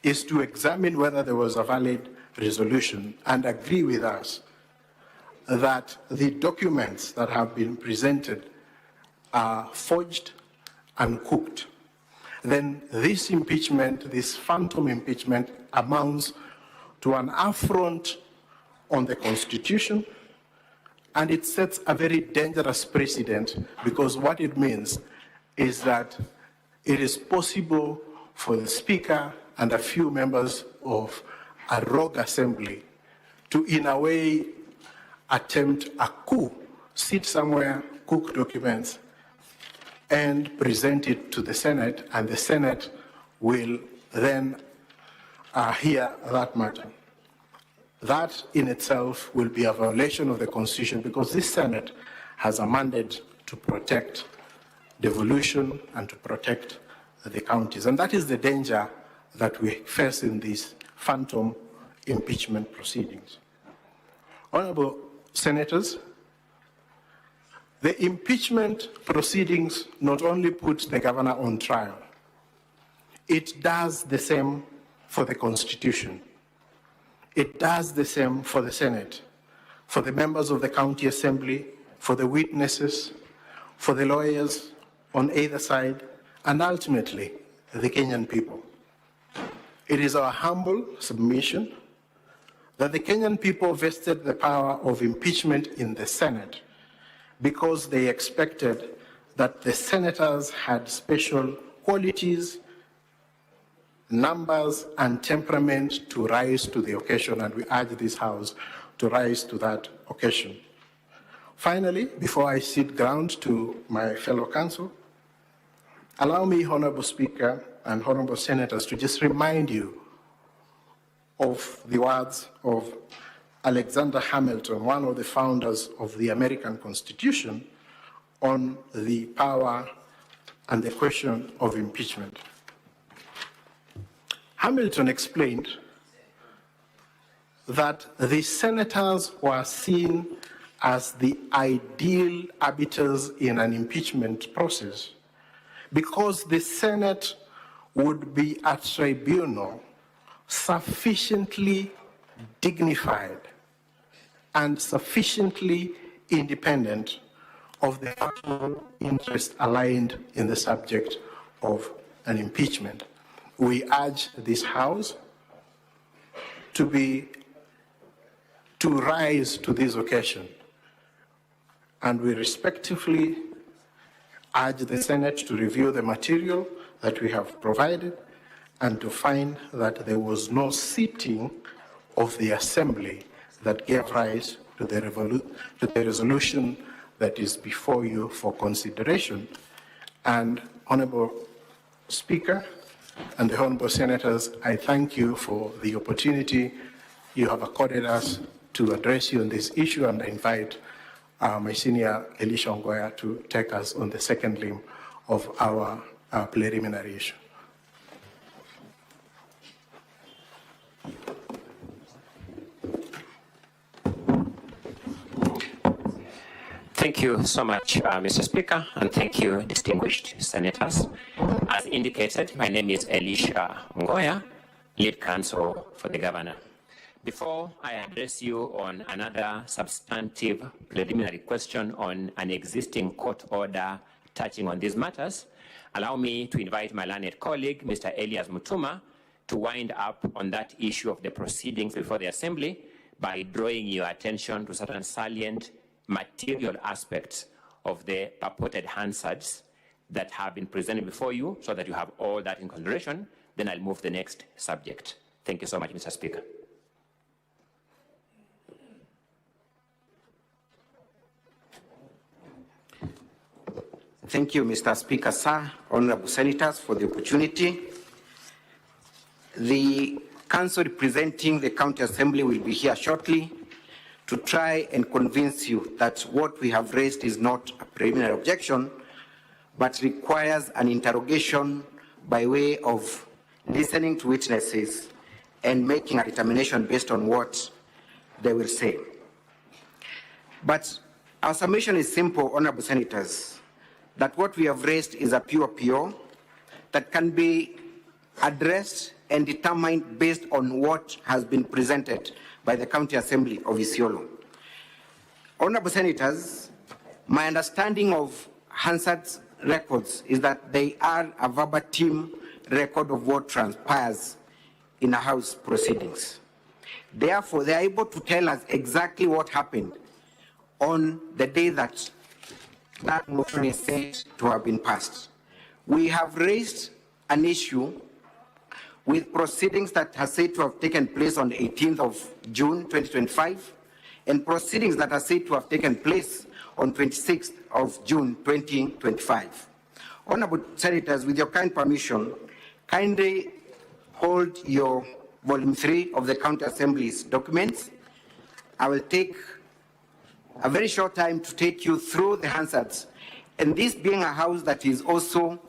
is to examine whether there was a valid resolution and agree with us that the documents that have been presented are forged and cooked, then this impeachment, this phantom impeachment, amounts to an affront on the Constitution, and it sets a very dangerous precedent, because what it means is that it is possible for the Speaker and a few members of a rogue assembly to, in a way, attempt a coup, sit somewhere, cook documents, and present it to the Senate, and the Senate will then hear that matter. That in itself will be a violation of the Constitution, because this Senate has a mandate to protect devolution and to protect the counties. And that is the danger that we face in these phantom impeachment proceedings. Honorable Senators, the impeachment proceedings not only put the governor on trial, it does the same for the Constitution. It does the same for the Senate, for the members of the county assembly, for the witnesses, for the lawyers on either side, and ultimately the Kenyan people. It is our humble submission that the Kenyan people vested the power of impeachment in the Senate because they expected that the senators had special qualities, numbers, and temperament to rise to the occasion, and we urge this House to rise to that occasion. Finally, before I cede ground to my fellow counsel, allow me, Honorable Speaker and Honorable Senators, to just remind you of the words of Alexander Hamilton, one of the founders of the American Constitution, on the power and the question of impeachment. Hamilton explained that the senators were seen as the ideal arbiters in an impeachment process because the Senate would be a tribunal sufficiently dignified, and sufficiently independent of the actual interest aligned in the subject of an impeachment. We urge this House to rise to this occasion, and we respectfully urge the Senate to review the material that we have provided and to find that there was no sitting of the Assembly that gave rise to the resolution that is before you for consideration. And Honorable Speaker and the Honorable Senators, I thank you for the opportunity you have accorded us to address you on this issue, and I invite my senior Elisha Ngoya to take us on the second limb of our preliminary issue. Thank you so much, Mr. Speaker, and thank you, distinguished senators. As indicated, my name is Elisha Ngoya, lead counsel for the governor. Before I address you on another substantive preliminary question on an existing court order touching on these matters, allow me to invite my learned colleague, Mr. Elias Mutuma, to wind up on that issue of the proceedings before the Assembly by drawing your attention to certain salient material aspects of the purported Hansards that have been presented before you, so that you have all that in consideration. Then I'll move to the next subject. Thank you so much, Mr. Speaker. Thank you, Mr. Speaker, sir, honorable senators, for the opportunity. The council representing the County Assembly will be here shortly to try and convince you that what we have raised is not a preliminary objection, but requires an interrogation by way of listening to witnesses and making a determination based on what they will say. But our submission is simple, honorable senators, that what we have raised is a pure PO that can be addressed and determined based on what has been presented by the County Assembly of Isiolo. Honorable senators, my understanding of Hansard's records is that they are a verbatim record of what transpires in a House proceedings. Therefore, they are able to tell us exactly what happened on the day that that motion is said to have been passed. We have raised an issue with proceedings that are said to have taken place on the 18th of June 2025 and proceedings that are said to have taken place on 26th of June 2025. Honorable senators, with your kind permission, kindly hold your volume 3 of the County Assembly's documents. I will take a very short time to take you through the Hansards, and this being a house that is also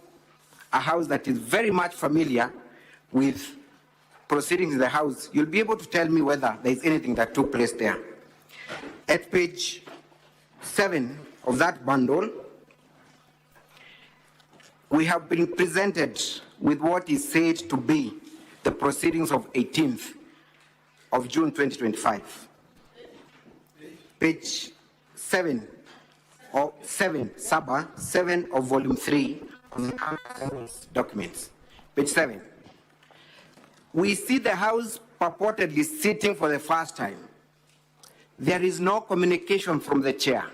a house that is very much familiar with proceedings in the House, you'll be able to tell me whether there is anything that took place there. At page 7 of that bundle, we have been presented with what is said to be the proceedings of 18th of June 2025. Page 7 of 7 of volume 3 of the documents. Page 7. We see the House purportedly sitting for the first time. There is no communication from the chair.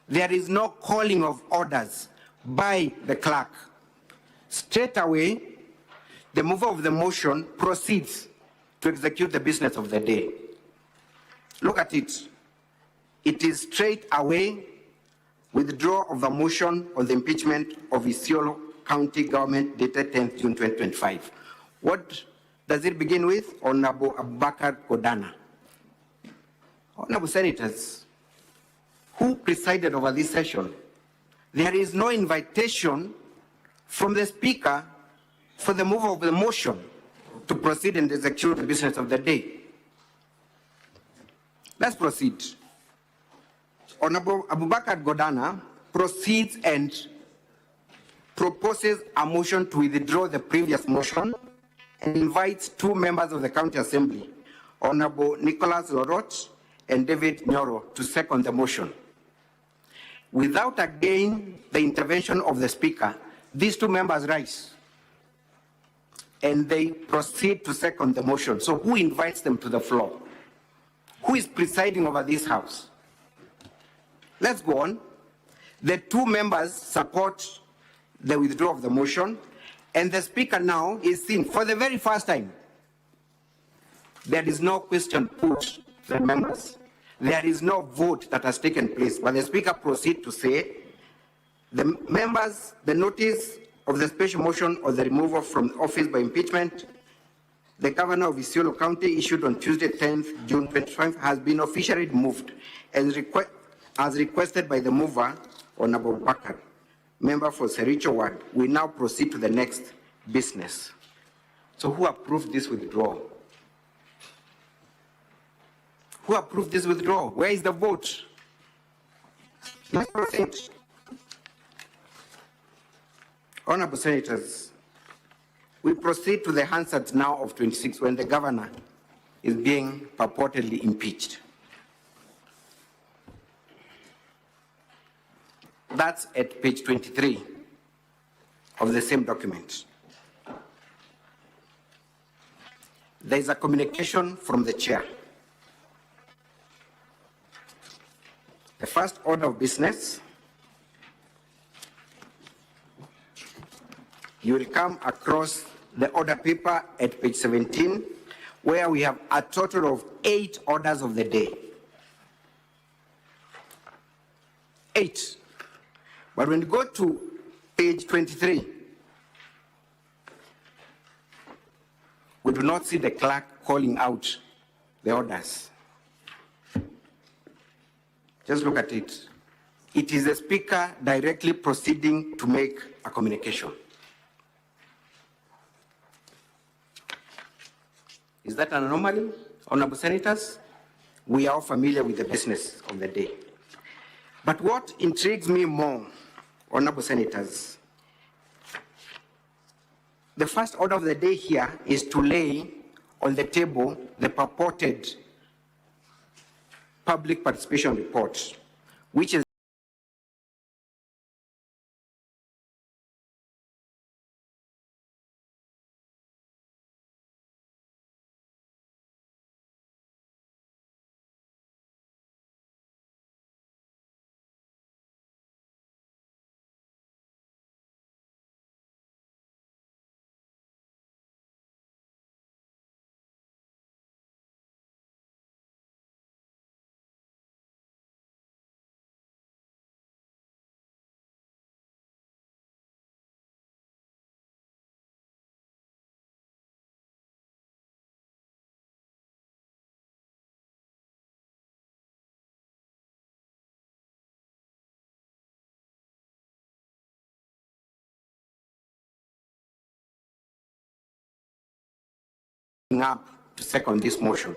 There is no calling of orders by the clerk. Straight away, the mover of the motion proceeds to execute the business of the day. Look at it. It is straight away withdrawal of the motion on the impeachment of Isiolo County Government dated 10th June 2025. What does it begin with? Honorable Abubakar Godana. Honorable senators, who presided over this session? There is no invitation from the Speaker for the mover of the motion to proceed and execute the business of the day. Let's proceed. Honorable Abubakar Godana proceeds and proposes a motion to withdraw the previous motion and invites two members of the County Assembly, Honorable Nicholas Lorot and David Nyoro to second the motion. Without again the intervention of the Speaker, these two members rise and they proceed to second the motion. So who invites them to the floor? Who is presiding over this House? Let's go on. The two members support the withdrawal of the motion, and the Speaker now is seen for the very first time. There is no question put to the members. There is no vote that has taken place, but the Speaker proceeds to say, the members, the notice of the special motion or the removal from office by impeachment, the Governor of Isiolo County issued on Tuesday, 10th June 2025, has been officially removed as requested by the mover, Honorable Bakar, member for Sericho Ward. We now proceed to the next business. So who approved this withdrawal? Who approved this withdrawal? Where is the vote? Let's proceed. Honorable Senators, we proceed to the Hansard now of 26 when the governor is being purportedly impeached. That's at page 23 of the same document. There is a communication from the chair. The first order of business, you will come across the order paper at page 17, where we have a total of 8 orders of the day. 8. But when you go to page 23, we do not see the clerk calling out the orders. Just look at it. It is the Speaker directly proceeding to make a communication. Is that an anomaly, Honorable Senators? We are all familiar with the business of the day. But what intrigues me more, Honorable Senators, the first order of the day here is to lay on the table the purported public participation report, which is up to second this motion.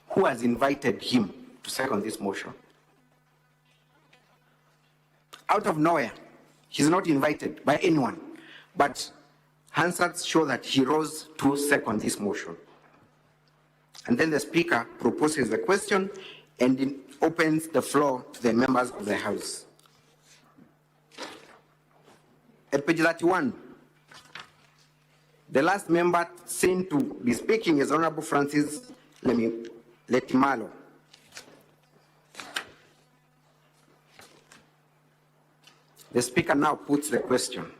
Who has invited him to second this motion? Out of nowhere, he's not invited by anyone, but Hansards show that he rose to second this motion. And then the Speaker proposes the question and it opens the floor to the members of the House. At page 31, the last member seen to be speaking is Honorable Francis Letimalo. The Speaker now puts the question.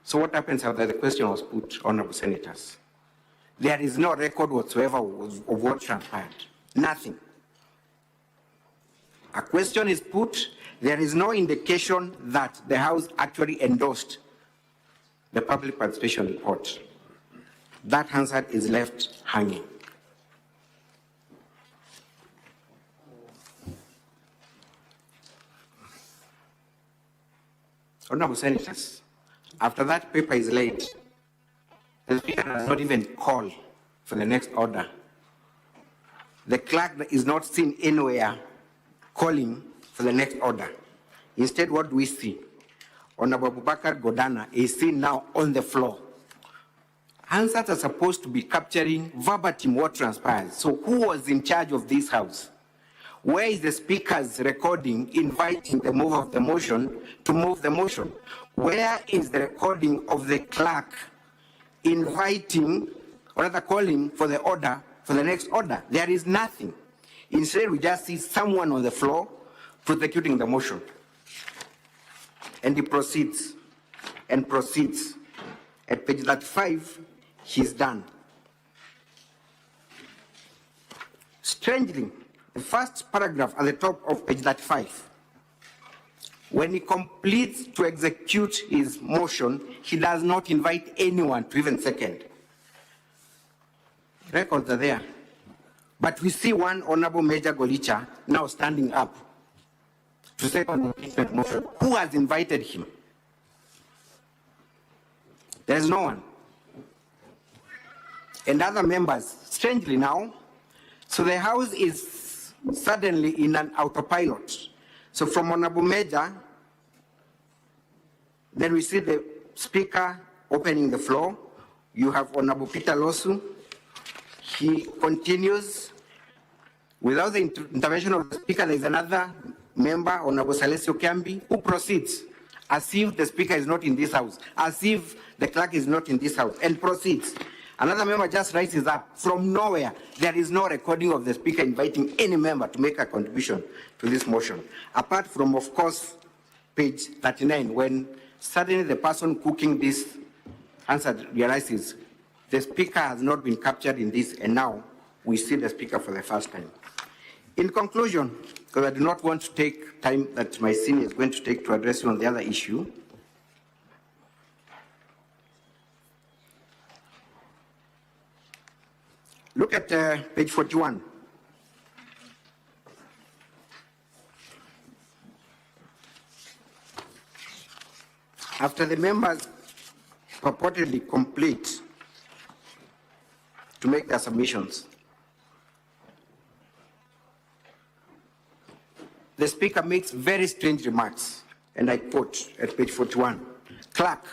So what happens after the question was put, Honorable Senators? There is no record whatsoever of what transpired. Nothing. A question is put, there is no indication that the House actually endorsed the public participation report. That Hansard is left hanging. Honorable Senators, after that paper is laid, the Speaker does not even call for the next order. The clerk is not seen anywhere calling for the next order. Instead, what do we see? Honorable Abubakar Godana is seen now on the floor, answers are supposed to be capturing verbatim what transpires. So who was in charge of this house? Where is the speaker's recording inviting the mover of the motion to move the motion? Where is the recording of the clerk inviting, or rather calling for the order, for the next order? There is nothing. Instead, we just see someone on the floor prosecuting the motion. And he proceeds and proceeds. At page 35, he's done. Strangely, the first paragraph at the top of page 35, when he completes to execute his motion, he does not invite anyone to even second. Records are there. But we see one Honorable Major Golicha now standing up to second the impeachment motion. Who has invited him? There is no one. And other members, strangely now, so the House is suddenly in an autopilot. So from Honorable Major, then we see the Speaker opening the floor. You have Honorable Peter Losu. He continues. Without the intervention of the Speaker, there is another member, Honorable Salesio Kiambi, who proceeds as if the Speaker is not in this House, as if the clerk is not in this House, and proceeds. Another member just rises up from nowhere. There is no recording of the Speaker inviting any member to make a contribution to this motion. Apart from, of course, page 39, when suddenly the person cooking this answer realizes the Speaker has not been captured in this, and now we see the Speaker for the first time. In conclusion, because I do not want to take time that my senior is going to take to address you on the other issue, look at page 41. After the members purportedly complete to make their submissions, the Speaker makes very strange remarks, and I quote at page 41. Clerk,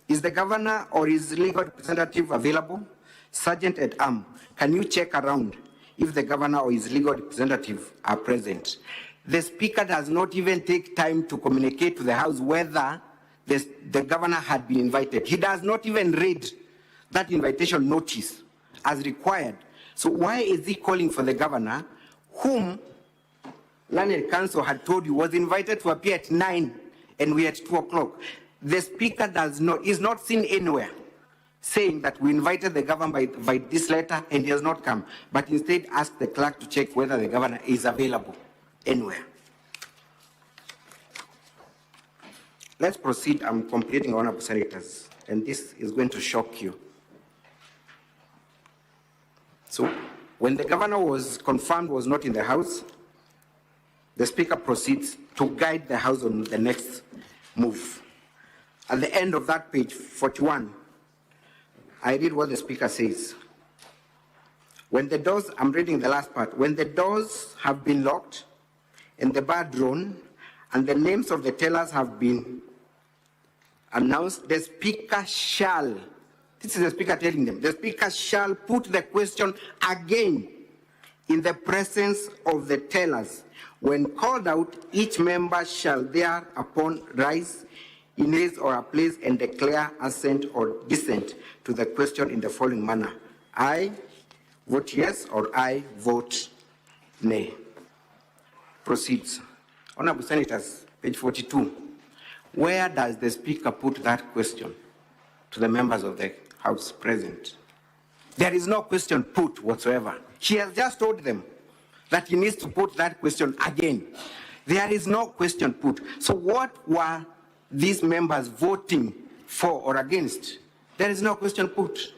is the governor or his legal representative available? Sergeant at Arm, can you check around if the governor or his legal representative are present? The Speaker does not even take time to communicate to the House whether the governor had been invited. He does not even read that invitation notice as required. So why is he calling for the governor, whom Learned Counsel had told you was invited to appear at 9 and we at 2 o'clock? The Speaker is not seen anywhere saying that we invited the governor by this letter and he has not come, but instead asked the clerk to check whether the governor is available anywhere. Let's proceed. I'm completing, Honorable Senators, and this is going to shock you. So, when the governor was confirmed was not in the House, the Speaker proceeds to guide the House on the next move. At the end of that page, 41, I read what the Speaker says. When the doors, I'm reading the last part, when the doors have been locked and the bar drawn and the names of the tellers have been announced, the Speaker shall, this is the Speaker telling them, the Speaker shall put the question again in the presence of the tellers. When called out, each member shall thereupon rise in his or her place and declare assent or dissent to the question in the following manner. I vote yes or I vote nay. Proceeds. Honorable Senators, page 42. Where does the Speaker put that question to the members of the House present? There is no question put whatsoever. She has just told them that he needs to put that question again. There is no question put. So what were these members voting for or against? There is no question put.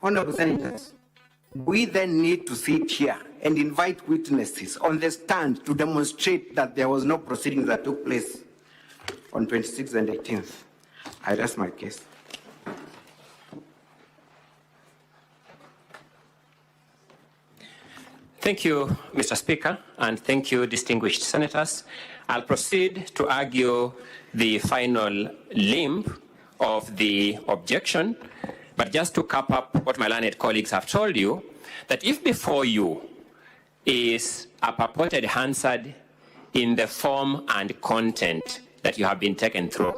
Honorable Senators, we then need to sit here and invite witnesses on the stand to demonstrate that there was no proceedings that took place on 26th and 18th. I rest my case. Thank you, Mr. Speaker, and thank you, distinguished senators. I'll proceed to argue the final limb of the objection, but just to cap up what my learned colleagues have told you, that if before you is a purported Hansard in the form and content that you have been taken through,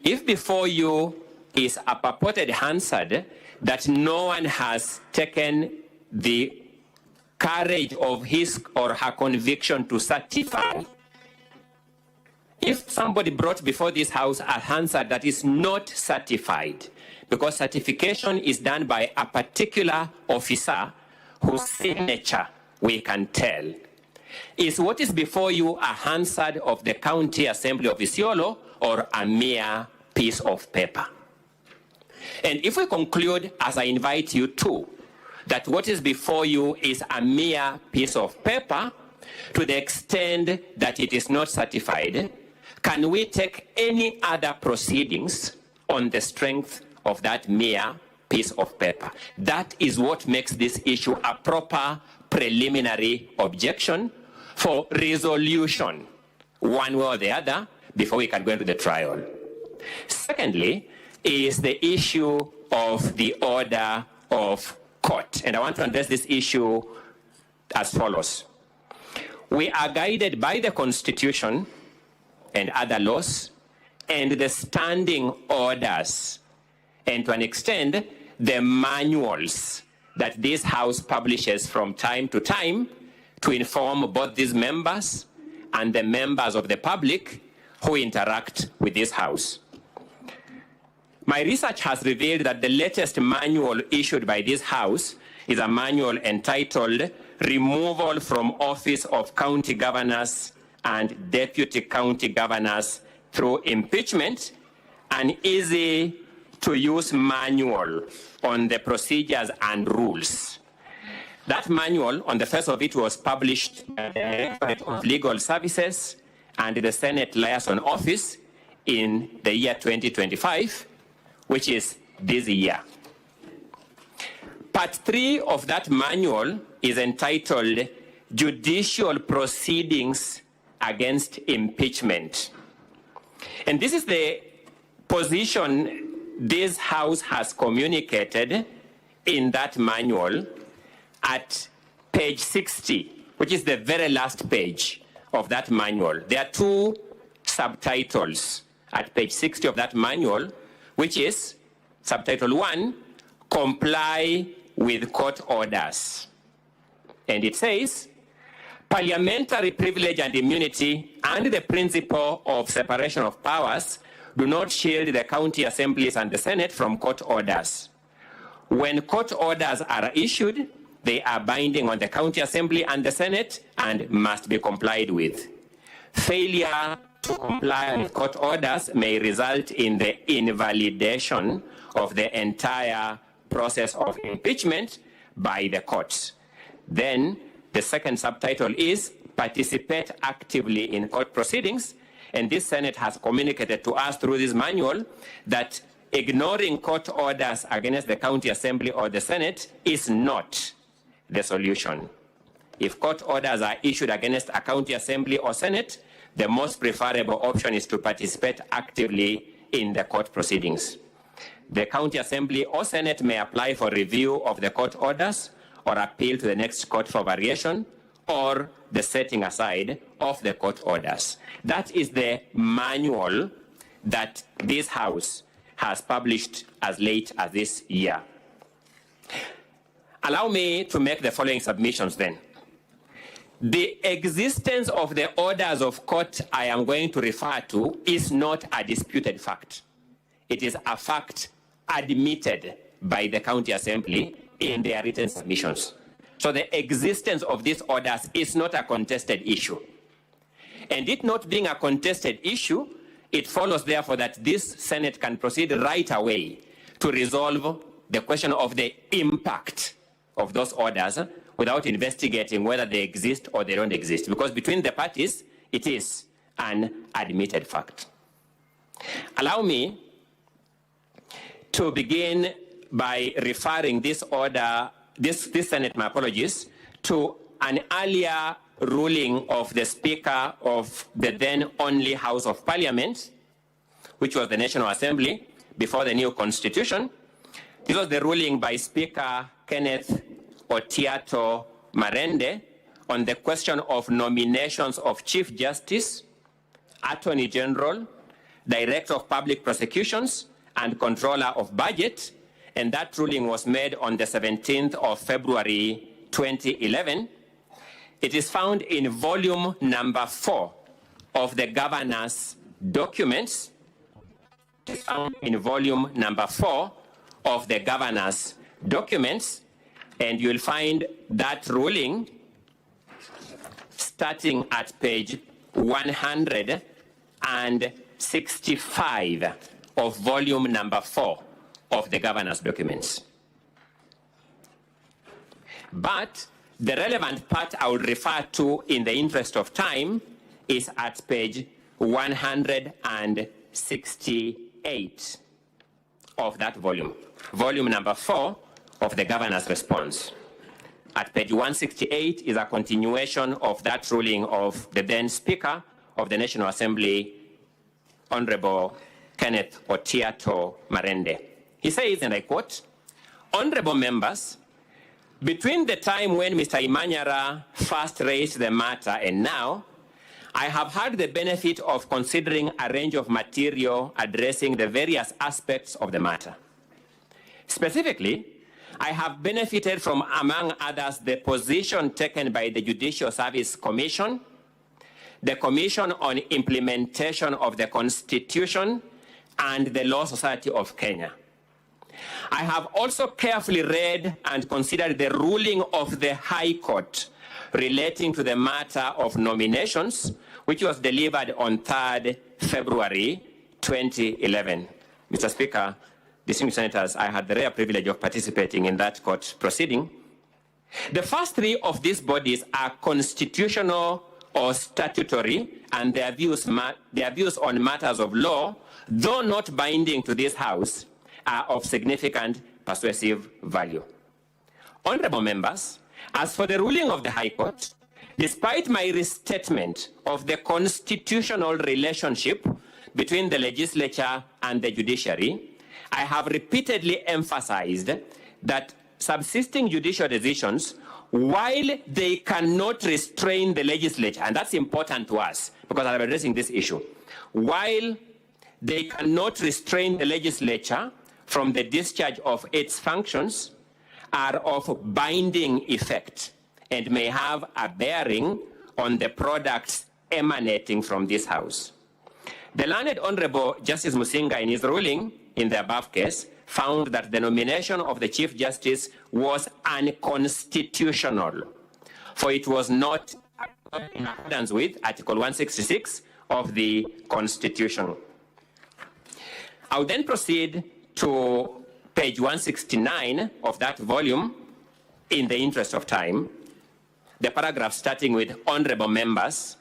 if before you is a purported Hansard that no one has taken the courage of his or her conviction to certify, if somebody brought before this House a Hansard that is not certified, because certification is done by a particular officer whose signature we can tell, is what is before you a Hansard of the County Assembly of Isiolo or a mere piece of paper? And if we conclude, as I invite you to, that what is before you is a mere piece of paper, to the extent that it is not certified, can we take any other proceedings on the strength of that mere piece of paper? That is what makes this issue a proper preliminary objection for resolution, one way or the other, before we can go into the trial. Secondly, is the issue of the order of court. And I want to address this issue as follows. We are guided by the Constitution and other laws and the standing orders, and to an extent, the manuals that this House publishes from time to time to inform both these members and the members of the public who interact with this House. My research has revealed that the latest manual issued by this House is a manual entitled Removal from Office of County Governors and Deputy County Governors through Impeachment, an easy-to-use manual on the procedures and rules. That manual, on the face of it, was published by the Directorate of Legal Services and the Senate Liaison Office in the year 2025, which is this year. Part 3 of that manual is entitled Judicial Proceedings Against Impeachment. And this is the position this House has communicated in that manual at page 60, which is the very last page of that manual. There are 2 subtitles at page 60 of that manual, which is subtitle 1, Comply with Court Orders. And it says, parliamentary privilege and immunity and the principle of separation of powers do not shield the county assemblies and the Senate from court orders. When court orders are issued, they are binding on the county assembly and the Senate and must be complied with. Failure to comply with court orders may result in the invalidation of the entire process of impeachment by the courts. Then the second subtitle is participate actively in court proceedings, and this Senate has communicated to us through this manual that ignoring court orders against the county assembly or the Senate is not the solution. If court orders are issued against a county assembly or Senate, the most preferable option is to participate actively in the court proceedings. The county assembly or Senate may apply for review of the court orders or appeal to the next court for variation or the setting aside of the court orders. That is the manual that this House has published as late as this year. Allow me to make the following submissions then. The existence of the orders of court I am going to refer to is not a disputed fact. It is a fact admitted by the county assembly in their written submissions. So the existence of these orders is not a contested issue. And it not being a contested issue, it follows therefore that this Senate can proceed right away to resolve the question of the impact of those orders without investigating whether they exist or they don't exist, because between the parties, it is an admitted fact. Allow me to begin by referring this order, this Senate, my apologies, to an earlier ruling of the Speaker of the then only House of Parliament, which was the National Assembly before the new constitution. This was the ruling by Speaker Kenneth Otiato Marende on the question of nominations of Chief Justice, Attorney General, Director of Public Prosecutions, and Controller of Budget, and that ruling was made on the 17th of February 2011. It is found in volume number 4 of the governor's documents. It is found in volume number 4 of the governor's documents, and you'll find that ruling starting at page 165 of volume number 4 of the governor's documents. But the relevant part I will refer to in the interest of time is at page 168 of that volume, volume number 4 of the governor's response. At page 168 is a continuation of that ruling of the then Speaker of the National Assembly, Honorable Kenneth Otiato Marende. He says, and I quote, "Honorable members, between the time when Mr. Imanyara first raised the matter and now, I have had the benefit of considering a range of material addressing the various aspects of the matter. Specifically, I have benefited from, among others, the position taken by the Judicial Service Commission, the Commission on Implementation of the Constitution, and the Law Society of Kenya. I have also carefully read and considered the ruling of the High Court relating to the matter of nominations, which was delivered on 3rd February 2011. Mr. Speaker, distinguished senators, I had the rare privilege of participating in that court proceeding. The first 3 of these bodies are constitutional or statutory, and their views on matters of law, though not binding to this House, are of significant persuasive value. Honorable members, as for the ruling of the High Court, despite my restatement of the constitutional relationship between the legislature and the judiciary, I have repeatedly emphasized that subsisting judicial decisions, while they cannot restrain the legislature, and that's important to us because I'm addressing this issue, while they cannot restrain the legislature from the discharge of its functions, are of binding effect and may have a bearing on the products emanating from this House. The learned Honorable Justice Musinga, in his ruling in the above case, found that the nomination of the Chief Justice was unconstitutional, for it was not in accordance with Article 166 of the Constitution. I'll then proceed to page 169 of that volume in the interest of time. The paragraph starting with honorable members,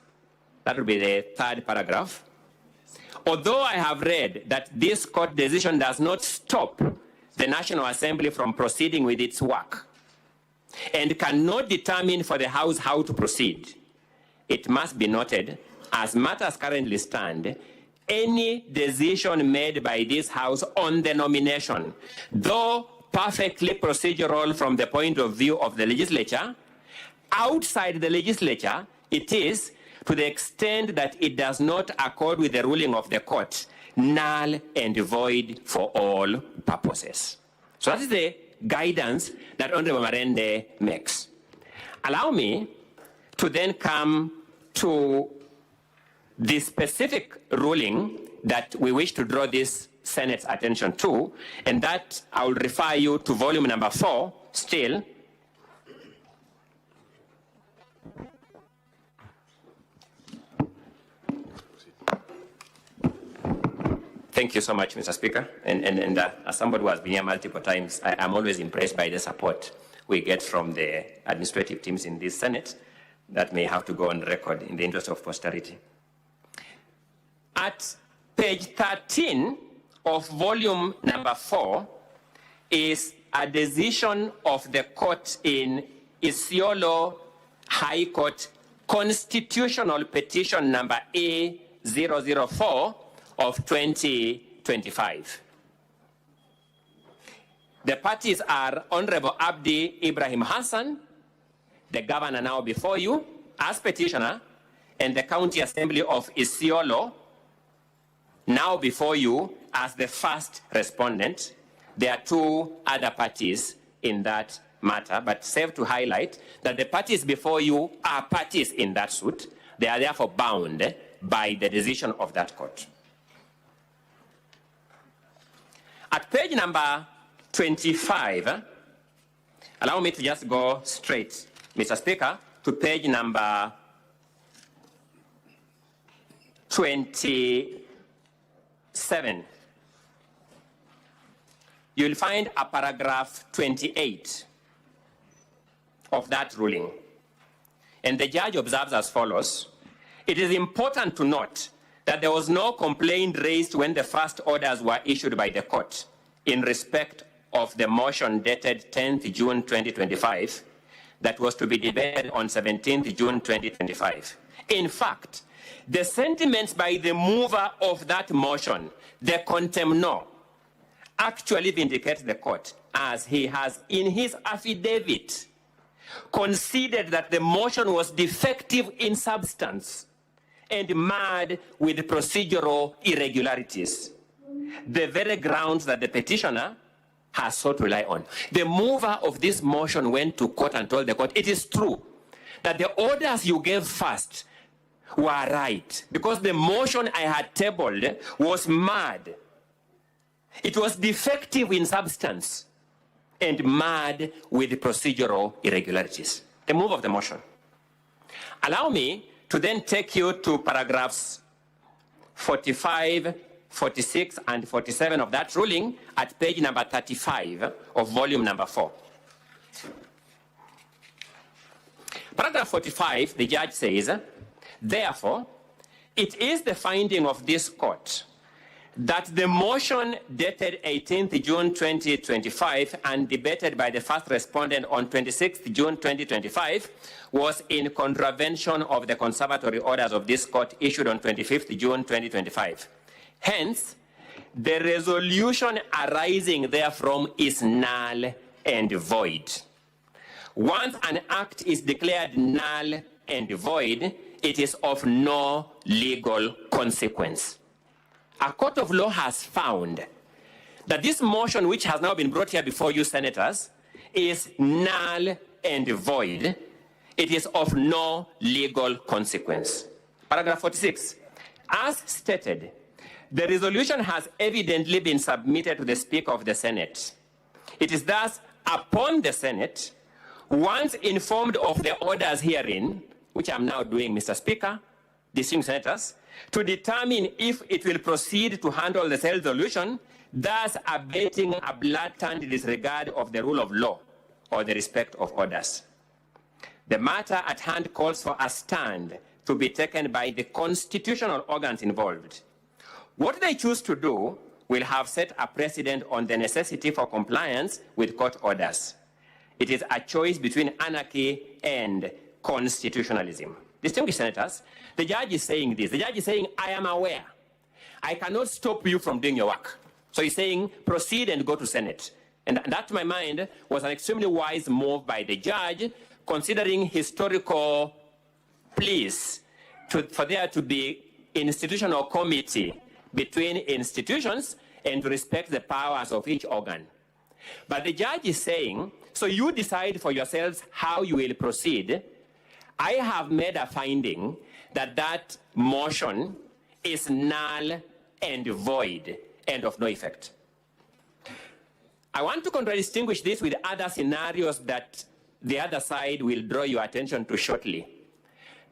that will be the 3rd paragraph. Although I have read that this court decision does not stop the National Assembly from proceeding with its work and cannot determine for the House how to proceed, it must be noted, as matters currently stand, any decision made by this House on the nomination, though perfectly procedural from the point of view of the legislature, outside the legislature, it is, to the extent that it does not accord with the ruling of the court, null and void for all purposes. So that is the guidance that Honorable Marende makes. Allow me to then come to the specific ruling that we wish to draw this Senate's attention to, and that I will refer you to volume number 4 still. Thank you so much, Mr. Speaker. And as somebody who has been here multiple times, I am always impressed by the support we get from the administrative teams in this Senate. That may have to go on record in the interest of posterity. At page 13 of volume number 4 is a decision of the court in Isiolo High Court, constitutional petition number A004 of 2025. The parties are Honorable Abdi Ibrahim Hassan, the governor now before you, as petitioner, and the County Assembly of Isiolo, now before you as the first respondent. There are two other parties in that matter, but safe to highlight that the parties before you are parties in that suit. They are therefore bound by the decision of that court. At page number 25, allow me to just go straight, Mr. Speaker, to page number 27. You'll find a paragraph 28 of that ruling. And the judge observes as follows: it is important to note that there was no complaint raised when the first orders were issued by the court in respect of the motion dated 10th June 2025 that was to be debated on 17th June 2025. In fact, the sentiments by the mover of that motion, the contemnor, actually vindicates the court, as he has in his affidavit conceded that the motion was defective in substance and marred with procedural irregularities, the very grounds that the petitioner has sought to rely on. The mover of this motion went to court and told the court, it is true that the orders you gave first were right, because the motion I had tabled was marred. It was defective in substance and marred with procedural irregularities. The move of the motion. Allow me to then take you to paragraphs 45, 46, and 47 of that ruling at page number 35 of volume number 4. Paragraph 45, the judge says, therefore, it is the finding of this court that the motion dated 18th June 2025 and debated by the first respondent on 26th June 2025 was in contravention of the conservatory orders of this court issued on 25th June 2025. Hence, the resolution arising therefrom is null and void. Once an act is declared null and void, it is of no legal consequence. A court of law has found that this motion, which has now been brought here before you, senators, is null and void. It is of no legal consequence. Paragraph 46. As stated, the resolution has evidently been submitted to the Speaker of the Senate. It is thus upon the Senate, once informed of the orders herein, which I'm now doing, Mr. Speaker, distinguished senators, to determine if it will proceed to handle the said resolution, thus abating a blatant disregard of the rule of law or the respect of orders. The matter at hand calls for a stand to be taken by the constitutional organs involved. What they choose to do will have set a precedent on the necessity for compliance with court orders. It is a choice between anarchy and constitutionalism. Distinguished senators, the judge is saying this. The judge is saying, I am aware. I cannot stop you from doing your work. So he's saying, proceed and go to Senate. And that, to my mind, was an extremely wise move by the judge, considering historical pleas for there to be institutional committee between institutions and to respect the powers of each organ. But the judge is saying, so you decide for yourselves how you will proceed. I have made a finding that that motion is null and void and of no effect. I want to contradistinguish this with other scenarios that the other side will draw your attention to shortly.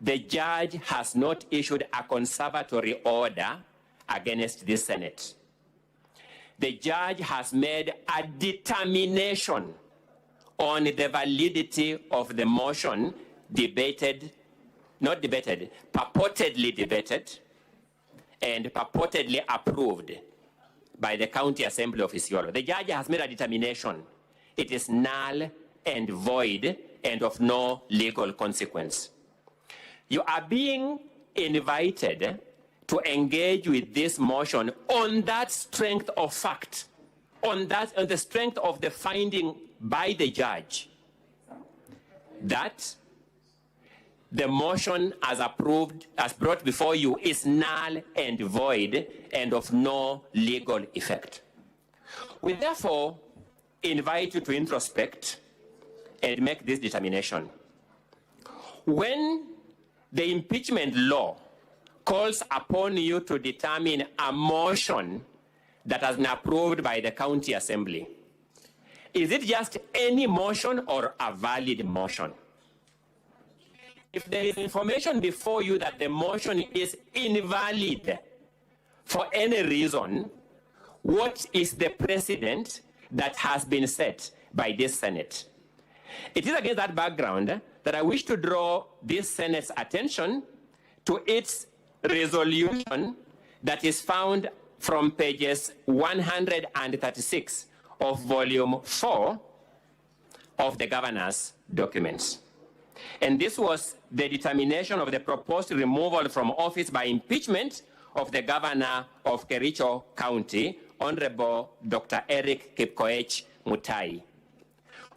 The judge has not issued a conservatory order against this Senate. The judge has made a determination on the validity of the motion debated, not debated, purportedly debated and purportedly approved by the County Assembly of Isiolo. The judge has made a determination. It is null and void and of no legal consequence. You are being invited to engage with this motion on that strength of fact, on the strength of the finding by the judge that the motion as approved, as brought before you, is null and void and of no legal effect. We therefore invite you to introspect and make this determination. When the impeachment law calls upon you to determine a motion that has been approved by the county assembly, is it just any motion or a valid motion? If there is information before you that the motion is invalid for any reason, what is the precedent that has been set by this Senate? It is against that background that I wish to draw this Senate's attention to its resolution that is found from pages 136 of volume 4 of the governor's documents. And this was the determination of the proposed removal from office by impeachment of the governor of Kericho County, Honorable Dr. Eric Kipkoech Mutai.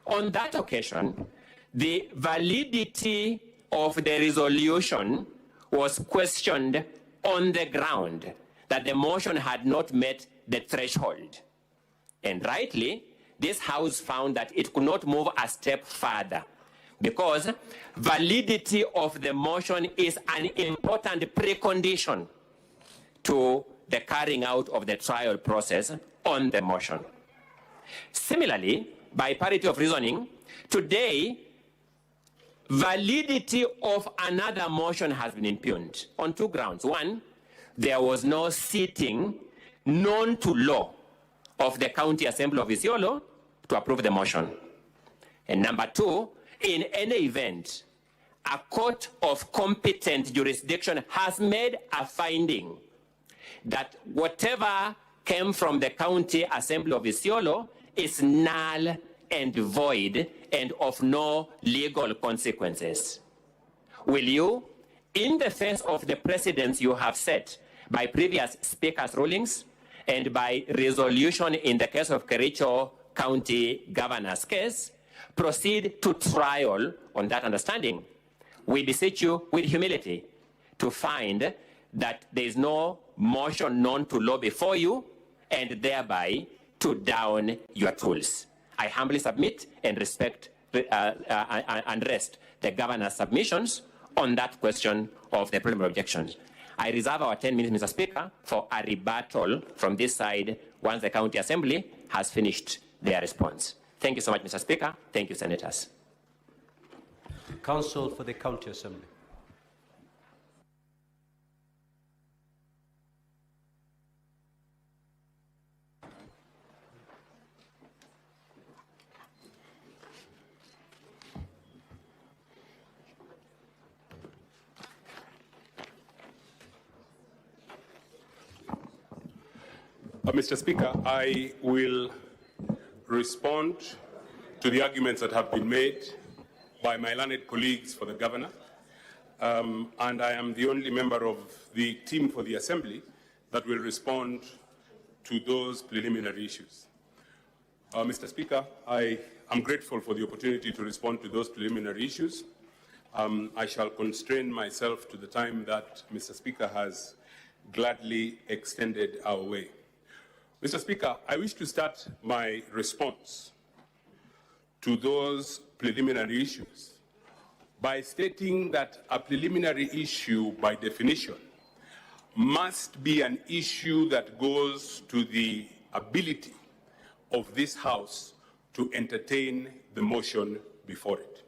On that occasion, the validity of the resolution was questioned on the ground that the motion had not met the threshold. And rightly, this House found that it could not move a step further because validity of the motion is an important precondition to the carrying out of the trial process on the motion. Similarly, by parity of reasoning, today, validity of another motion has been impugned on two grounds. One, there was no sitting known to law of the County Assembly of Isiolo to approve the motion. And number two, in any event, a court of competent jurisdiction has made a finding that whatever came from the County Assembly of Isiolo is null and void and of no legal consequences. Will you, in the face of the precedents you have set by previous speakers' rulings and by resolution in the case of Kericho County Governor's case, proceed to trial on that understanding? We beseech you with humility to find that there is no motion known to law before you and thereby to down your tools. I humbly submit and respect and rest the governor's submissions on that question of the preliminary objections. I reserve our 10 minutes, Mr. Speaker, for a rebuttal from this side once the County Assembly has finished their response. Thank you so much, Mr. Speaker. Thank you, Senators. Counsel for the County Assembly. Mr. Speaker, I will respond to the arguments that have been made by my learned colleagues for the governor, and I am the only member of the team for the Assembly that will respond to those preliminary issues. Mr. Speaker, I am grateful for the opportunity to respond to those preliminary issues. I shall constrain myself to the time that Mr. Speaker has gladly extended our way. Mr. Speaker, I wish to start my response to those preliminary issues by stating that a preliminary issue, by definition, must be an issue that goes to the ability of this House to entertain the motion before it.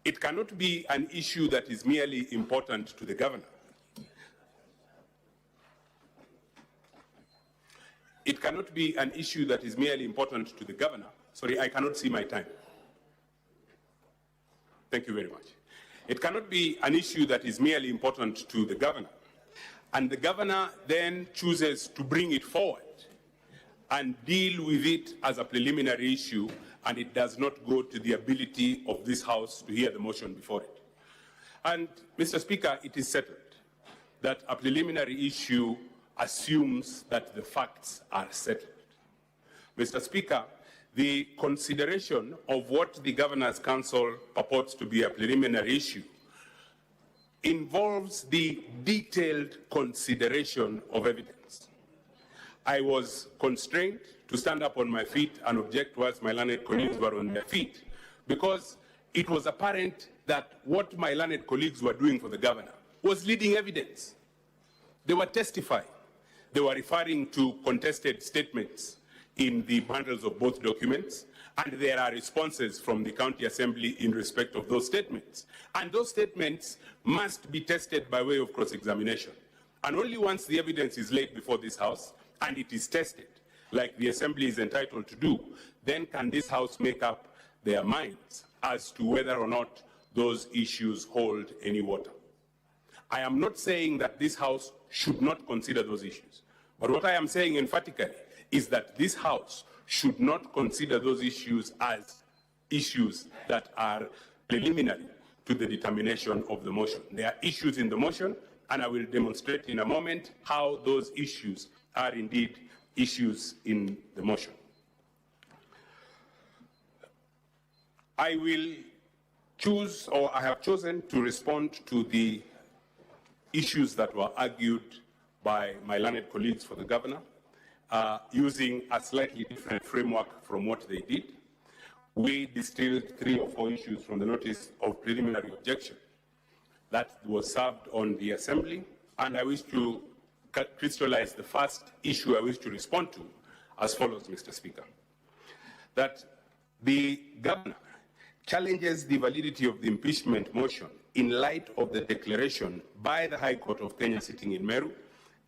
It cannot be an issue that is merely important to the governor. It cannot be an issue that is merely important to the governor. Sorry, I cannot see my time. Thank you very much. It cannot be an issue that is merely important to the governor, and the governor then chooses to bring it forward and deal with it as a preliminary issue, and it does not go to the ability of this House to hear the motion before it. And, Mr. Speaker, it is settled that a preliminary issue assumes that the facts are settled. Mr. Speaker, the consideration of what the Governor's Council purports to be a preliminary issue involves the detailed consideration of evidence. I was constrained to stand up on my feet and object whilst my learned colleagues were on their feet, because it was apparent that what my learned colleagues were doing for the Governor was leading evidence. They were testifying. They were referring to contested statements in the bundles of both documents, and there are responses from the County Assembly in respect of those statements. And those statements must be tested by way of cross-examination. And only once the evidence is laid before this House and it is tested, like the Assembly is entitled to do, then can this House make up their minds as to whether or not those issues hold any water. I am not saying that this House should not consider those issues, but what I am saying emphatically is that this House should not consider those issues as issues that are preliminary to the determination of the motion. There are issues in the motion, and I will demonstrate in a moment how those issues are indeed issues in the motion. I will choose, or I have chosen to respond to the issues that were argued by my learned colleagues for the Governor, using a slightly different framework from what they did. We distilled 3 or 4 issues from the notice of preliminary objection that was served on the Assembly, and I wish to crystallize the first issue I wish to respond to as follows, Mr. Speaker. That the Governor challenges the validity of the impeachment motion in light of the declaration by the High Court of Kenya sitting in Meru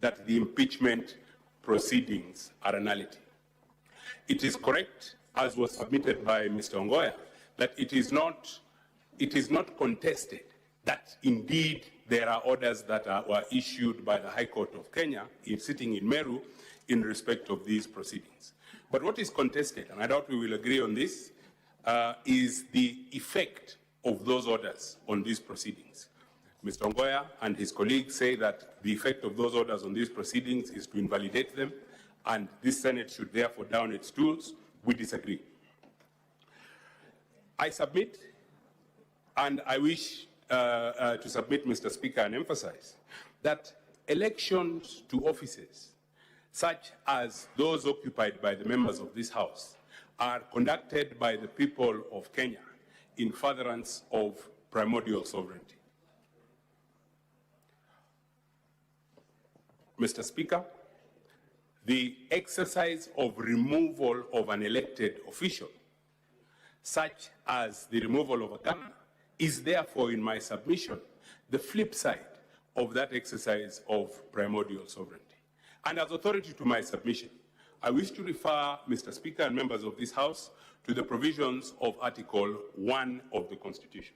that the impeachment proceedings are a nullity. It is correct, as was submitted by Mr. Ongoya, that it is not contested that indeed there are orders that were issued by the High Court of Kenya sitting in Meru in respect of these proceedings. But what is contested, and I doubt we will agree on this, is the effect of those orders on these proceedings. Mr. Ongoya and his colleagues say that the effect of those orders on these proceedings is to invalidate them, and this Senate should therefore down its tools. We disagree. I submit, and I wish to submit, Mr. Speaker, and emphasize that elections to offices, such as those occupied by the members of this House, are conducted by the people of Kenya in furtherance of primordial sovereignty. Mr. Speaker, the exercise of removal of an elected official, such as the removal of a governor, is therefore, in my submission, the flip side of that exercise of primordial sovereignty. And as authority to my submission, I wish to refer, Mr. Speaker and members of this House, to the provisions of Article 1 of the Constitution.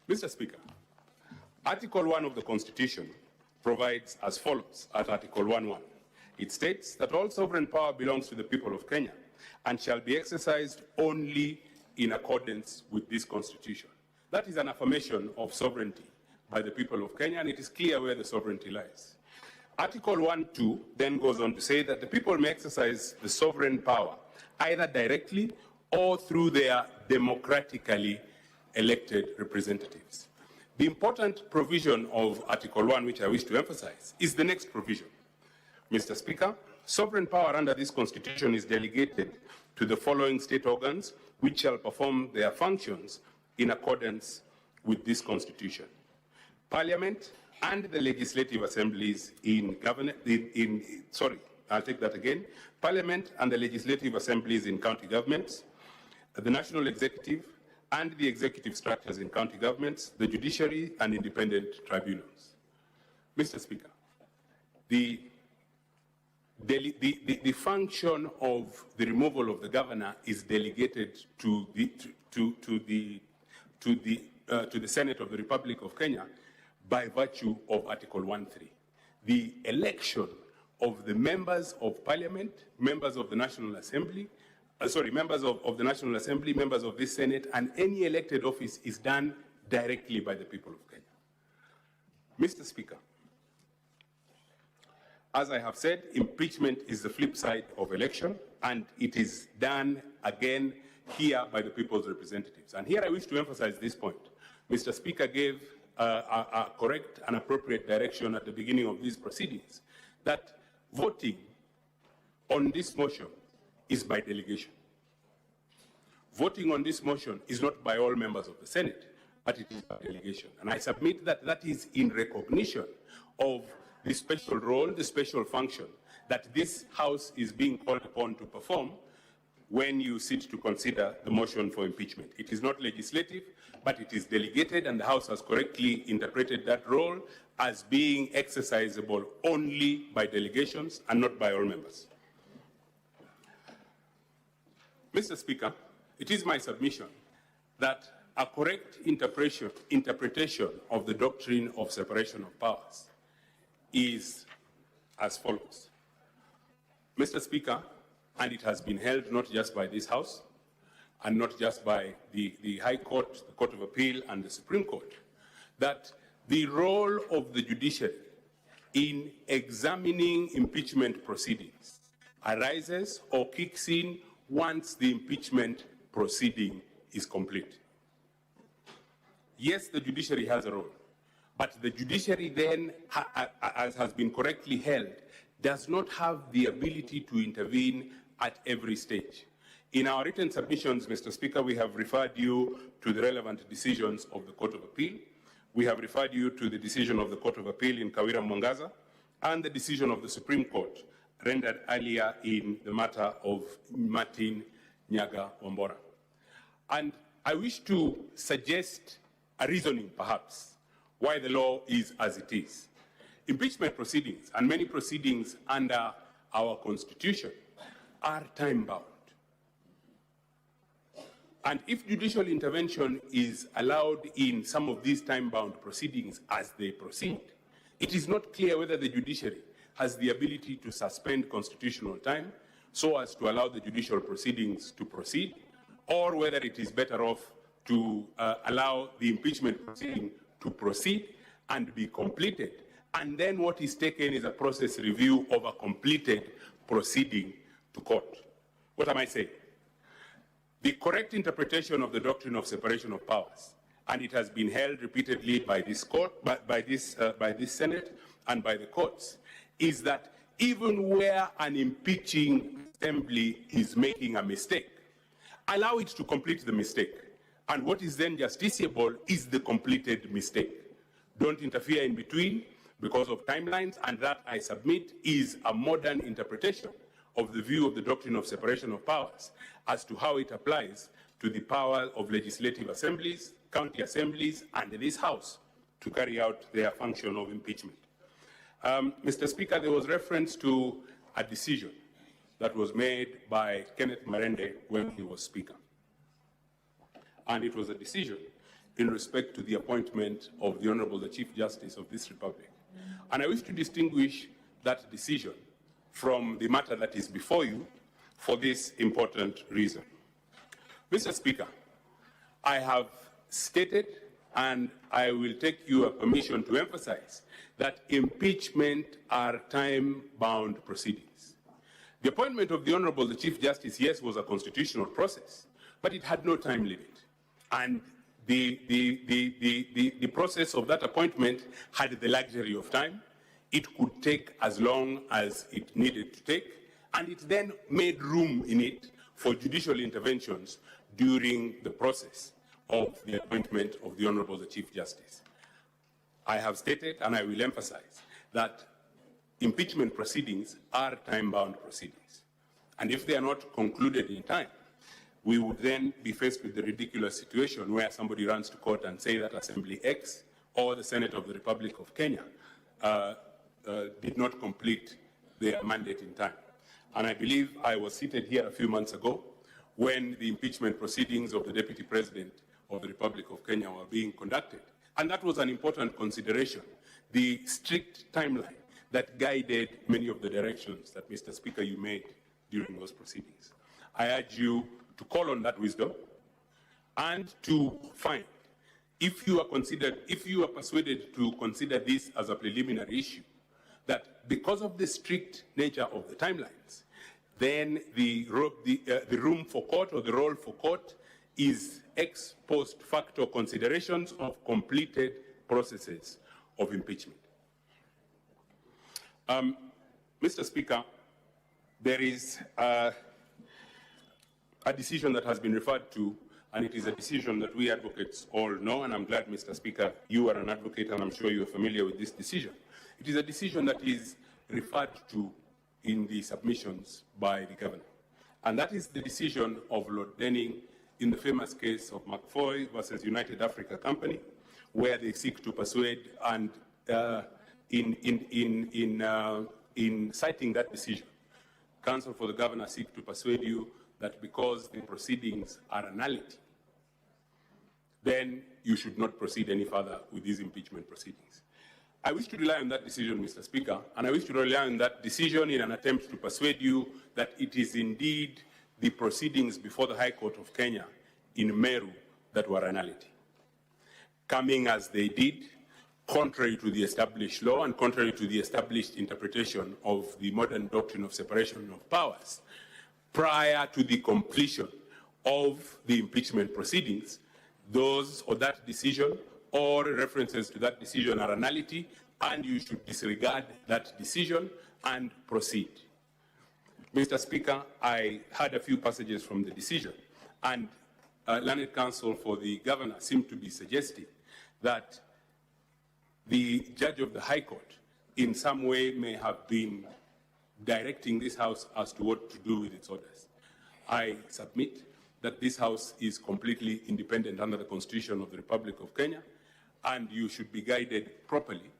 Mr. Speaker, Article 1 of the Constitution provides as follows at Article 1:1. It states that all sovereign power belongs to the people of Kenya and shall be exercised only in accordance with this Constitution. That is an affirmation of sovereignty by the people of Kenya, and it is clear where the sovereignty lies. Article 1:2 then goes on to say that the people may exercise the sovereign power either directly or through their democratically elected representatives. The important provision of Article 1, which I wish to emphasize, is the next provision. Mr. Speaker, sovereign power under this Constitution is delegated to the following state organs, which shall perform their functions in accordance with this Constitution: Parliament and the legislative assemblies Parliament and the legislative assemblies in county governments, the national executive and the executive structures in county governments, the judiciary and independent tribunals. Mr. Speaker, the function of the removal of the governor is delegated to the Senate of the Republic of Kenya by virtue of Article 1:3. The election of the members of Parliament, members of the National Assembly, members of the National Assembly, members of this Senate, and any elected office is done directly by the people of Kenya. Mr. Speaker, as I have said, impeachment is the flip side of election, and it is done again here by the people's representatives. And here I wish to emphasize this point. Mr. Speaker gave a correct and appropriate direction at the beginning of these proceedings, that voting on this motion is by delegation. Voting on this motion is not by all members of the Senate, but it is by delegation. And I submit that that is in recognition of the special role, the special function that this House is being called upon to perform when you sit to consider the motion for impeachment. It is not legislative, but it is delegated, and the House has correctly interpreted that role as being exercisable only by delegations and not by all members. Mr. Speaker, it is my submission that a correct interpretation of the doctrine of separation of powers is as follows. Mr. Speaker, and it has been held not just by this House and not just by the High Court, the Court of Appeal, and the Supreme Court, that the role of the judiciary in examining impeachment proceedings arises or kicks in once the impeachment proceeding is complete. Yes, the judiciary has a role, but the judiciary then, as has been correctly held, does not have the ability to intervene at every stage. In our written submissions, Mr. Speaker, we have referred you to the relevant decisions of the Court of Appeal. We have referred you to the decision of the Court of Appeal in Kawira Mwangaza and the decision of the Supreme Court rendered earlier in the matter of Martin Nyaga Wambora. And I wish to suggest a reasoning, perhaps, why the law is as it is. Impeachment proceedings and many proceedings under our Constitution are time-bound. And if judicial intervention is allowed in some of these time-bound proceedings as they proceed, it is not clear whether the judiciary has the ability to suspend constitutional time so as to allow the judicial proceedings to proceed, or whether it is better off to allow the impeachment proceeding to proceed and be completed. And then what is taken is a process review of a completed proceeding to court. What am I saying? The correct interpretation of the doctrine of separation of powers, and it has been held repeatedly by this court, by this Senate, and by the courts, is that even where an impeaching assembly is making a mistake, allow it to complete the mistake. And what is then justiciable is the completed mistake. Don't interfere in between because of timelines, and that, I submit, is a modern interpretation of the view of the doctrine of separation of powers as to how it applies to the power of legislative assemblies, county assemblies, and this House to carry out their function of impeachment. Mr. Speaker, there was reference to a decision that was made by Kenneth Marende when he was Speaker. And it was a decision in respect to the appointment of the Honorable the Chief Justice of this Republic. And I wish to distinguish that decision from the matter that is before you for this important reason. Mr. Speaker, I have stated, and I will take your permission to emphasize, that impeachment are time-bound proceedings. The appointment of the Honorable the Chief Justice, yes, was a constitutional process, but it had no time limit. And the process of that appointment had the luxury of time. It could take as long as it needed to take, and it then made room in it for judicial interventions during the process of the appointment of the Honorable the Chief Justice. I have stated, and I will emphasize, that impeachment proceedings are time-bound proceedings. And if they are not concluded in time, we would then be faced with the ridiculous situation where somebody runs to court and say that Assembly X or the Senate of the Republic of Kenya did not complete their mandate in time. And I believe I was seated here a few months ago when the impeachment proceedings of the Deputy President of the Republic of Kenya were being conducted. And that was an important consideration, the strict timeline that guided many of the directions that, Mr. Speaker, you made during those proceedings. I urge you to call on that wisdom and to find, if you are persuaded to consider this as a preliminary issue, that because of the strict nature of the timelines, then the room for court or the role for court is ex post facto considerations of completed processes of impeachment. Mr. Speaker, there is a decision that has been referred to, and it is a decision that we advocates all know, and I'm glad, Mr. Speaker, you are an advocate, and I'm sure you are familiar with this decision. It is a decision that is referred to in the submissions by the governor, and that is the decision of Lord Denning in the famous case of McFoy versus United Africa Company, where they seek to persuade, and in citing that decision, counsel for the governor seek to persuade you that because the proceedings are a nullity, then you should not proceed any further with these impeachment proceedings. I wish to rely on that decision, Mr. Speaker, and I wish to rely on that decision in an attempt to persuade you that it is indeed the proceedings before the High Court of Kenya in Meru that were a nullity, coming as they did, contrary to the established law and contrary to the established interpretation of the modern doctrine of separation of powers, prior to the completion of the impeachment proceedings. Those or that decision or references to that decision are a nullity, and you should disregard that decision and proceed. Mr. Speaker, I heard a few passages from the decision, and learned counsel for the governor seemed to be suggesting that the judge of the High Court in some way may have been directing this House as to what to do with its orders. I submit that this House is completely independent under the Constitution of the Republic of Kenya, and you should be guided properly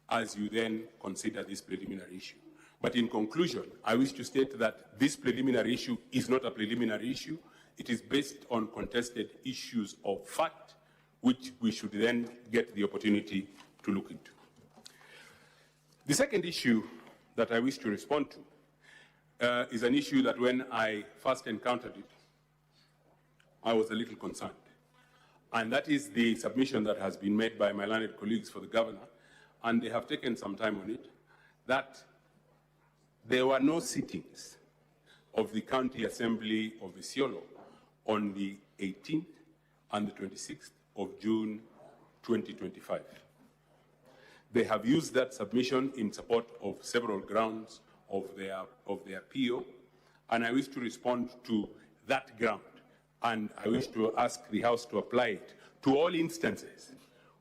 as you then consider this preliminary issue. But in conclusion, I wish to state that this preliminary issue is not a preliminary issue. It is based on contested issues of fact, which we should then get the opportunity to look into. The second issue that I wish to respond to is an issue that when I first encountered it, I was a little concerned. And that is the submission that has been made by my learned colleagues for the governor, and they have taken some time on it, that there were no sittings of the County Assembly of Isiolo on the 18th and the 26th of June 2025. They have used that submission in support of several grounds of their PO, and I wish to respond to that ground, and I wish to ask the House to apply it to all instances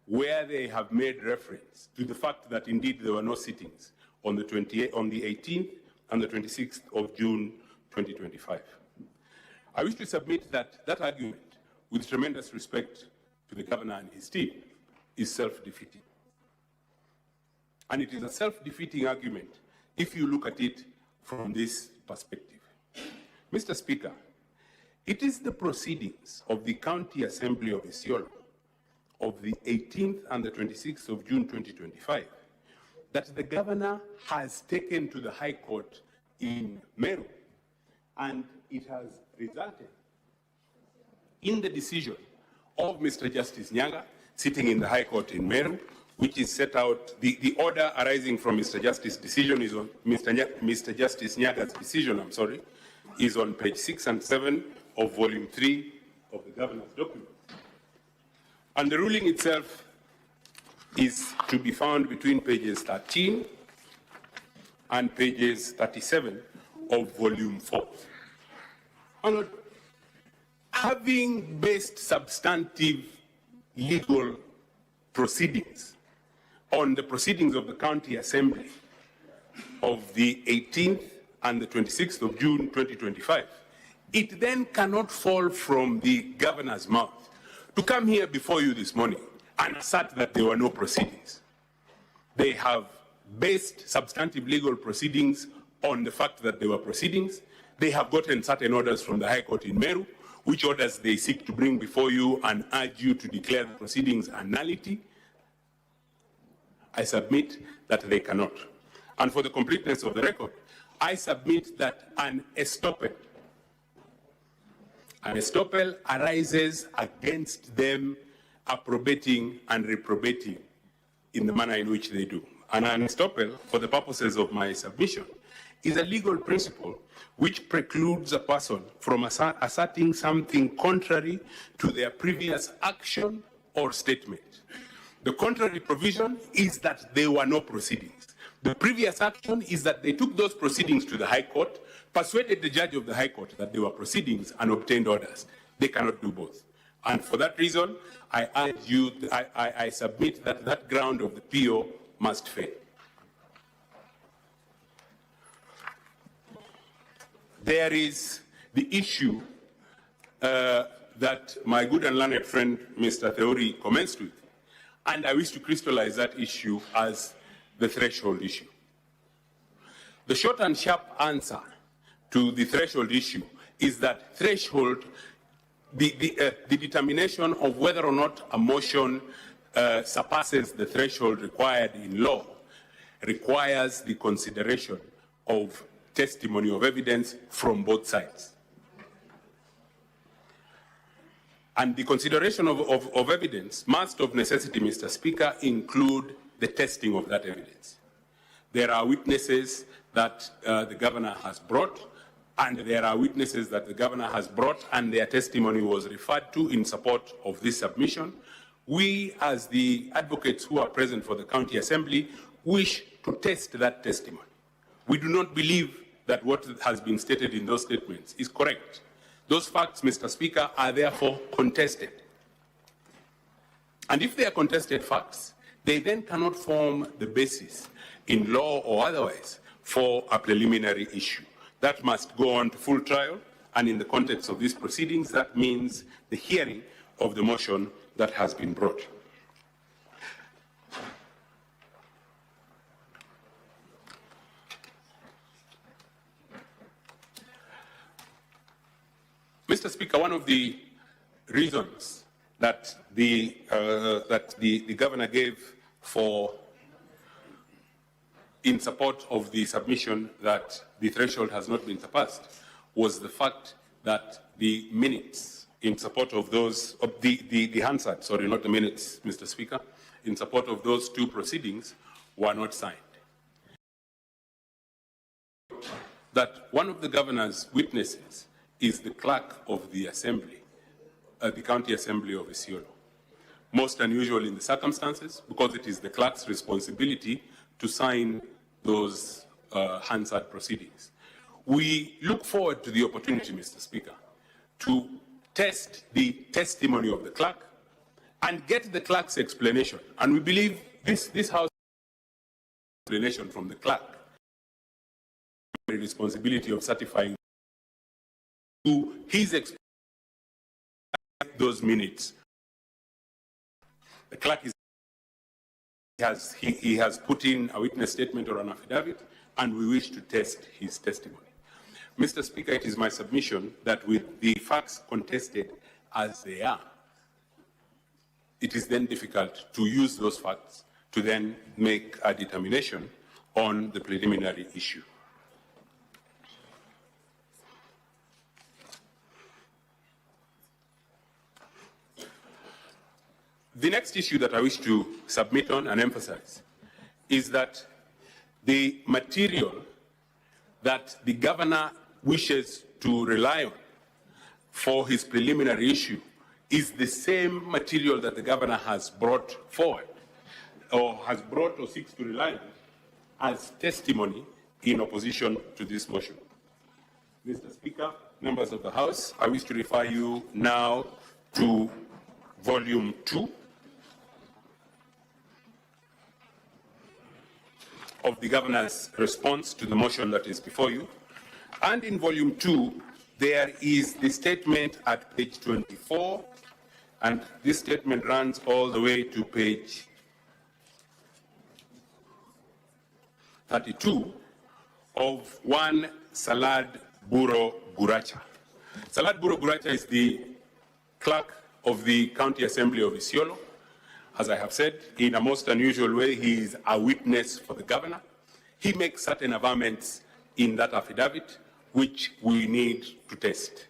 where they have made reference to the fact that indeed there were no sittings on the 18th and the 26th of June 2025. I wish to submit that that argument, with tremendous respect to the governor and his team, is self-defeating. And it is a self-defeating argument if you look at it from this perspective. Mr. Speaker, it is the proceedings of the County Assembly of Isiolo of the 18th and the 26th of June 2025 that the governor has taken to the High Court in Meru, and it has resulted in the decision of Mr. Justice Nyaga, sitting in the High Court in Meru, which is set out, the order arising from Mr. Justice's decision is on, Mr. Justice Nyaga's decision, is on page 6 and 7 of volume 3 of the governor's document. And the ruling itself is to be found between pages 13 and pages 37 of volume 4. And having based substantive legal proceedings on the proceedings of the County Assembly of the 18th and the 26th of June 2025, it then cannot fall from the governor's mouth to come here before you this morning and assert that there were no proceedings. They have based substantive legal proceedings on the fact that there were proceedings. They have gotten certain orders from the High Court in Meru, which orders they seek to bring before you and urge you to declare the proceedings a nullity. I submit that they cannot. And for the completeness of the record, I submit that an estoppel An estoppel arises against them approbating and reprobating in the manner in which they do. And an estoppel, for the purposes of my submission, is a legal principle which precludes a person from asserting something contrary to their previous action or statement. The contrary provision is that there were no proceedings. The previous action is that they took those proceedings to the High Court, persuaded the judge of the High Court that they were proceedings, and obtained orders. They cannot do both. And for that reason, I urge you, I submit that that ground of the PO must fail. There is the issue that my good and learned friend, Mr. Theori, commenced with, and I wish to crystallize that issue as the threshold issue. The short and sharp answer to the threshold issue is that threshold, the determination of whether or not a motion surpasses the threshold required in law requires the consideration of testimony of evidence from both sides. And the consideration of evidence must of necessity, Mr. Speaker, include the testing of that evidence. There are witnesses that the governor has brought, and there are witnesses that the governor has brought and their testimony was referred to in support of this submission. We, as the advocates who are present for the county assembly, wish to test that testimony. We do not believe that what has been stated in those statements is correct. Those facts, Mr. Speaker, are therefore contested. And if they are contested facts, they then cannot form the basis in law or otherwise for a preliminary issue. That must go on to full trial, and in the context of these proceedings, that means the hearing of the motion that has been brought. Mr. Speaker, one of the reasons that the governor gave for in support of the submission that the threshold has not been surpassed was the fact that the minutes in support of those, the Hansard, sorry, not the minutes, Mr. Speaker, in support of those two proceedings were not signed. That one of the governor's witnesses is the clerk of the assembly, the county assembly of Isiolo. Most unusual in the circumstances, because it is the clerk's responsibility to sign those Hansard proceedings. We look forward to the opportunity, Mr. Speaker, to test the testimony of the clerk and get the clerk's explanation. And we believe this House explanation from the clerk, the responsibility of certifying to his those minutes. The clerk he has put in a witness statement or an affidavit, and we wish to test his testimony. Mr. Speaker, it is my submission that with the facts contested as they are, it is then difficult to use those facts to then make a determination on the preliminary issue. The next issue that I wish to submit on and emphasize is that the material that the governor wishes to rely on for his preliminary issue is the same material that the governor has brought forward or seeks to rely on as testimony in opposition to this motion. Mr. Speaker, members of the House, I wish to refer you now to Volume 2 of the governor's response to the motion that is before you. And in Volume 2, there is the statement at page 24, and this statement runs all the way to page 32 of one Salad Buro Guracha. Salad Buro Guracha is the clerk of the County Assembly of Isiolo. As I have said, in a most unusual way, he is a witness for the governor. He makes certain averments in that affidavit, which we need to test.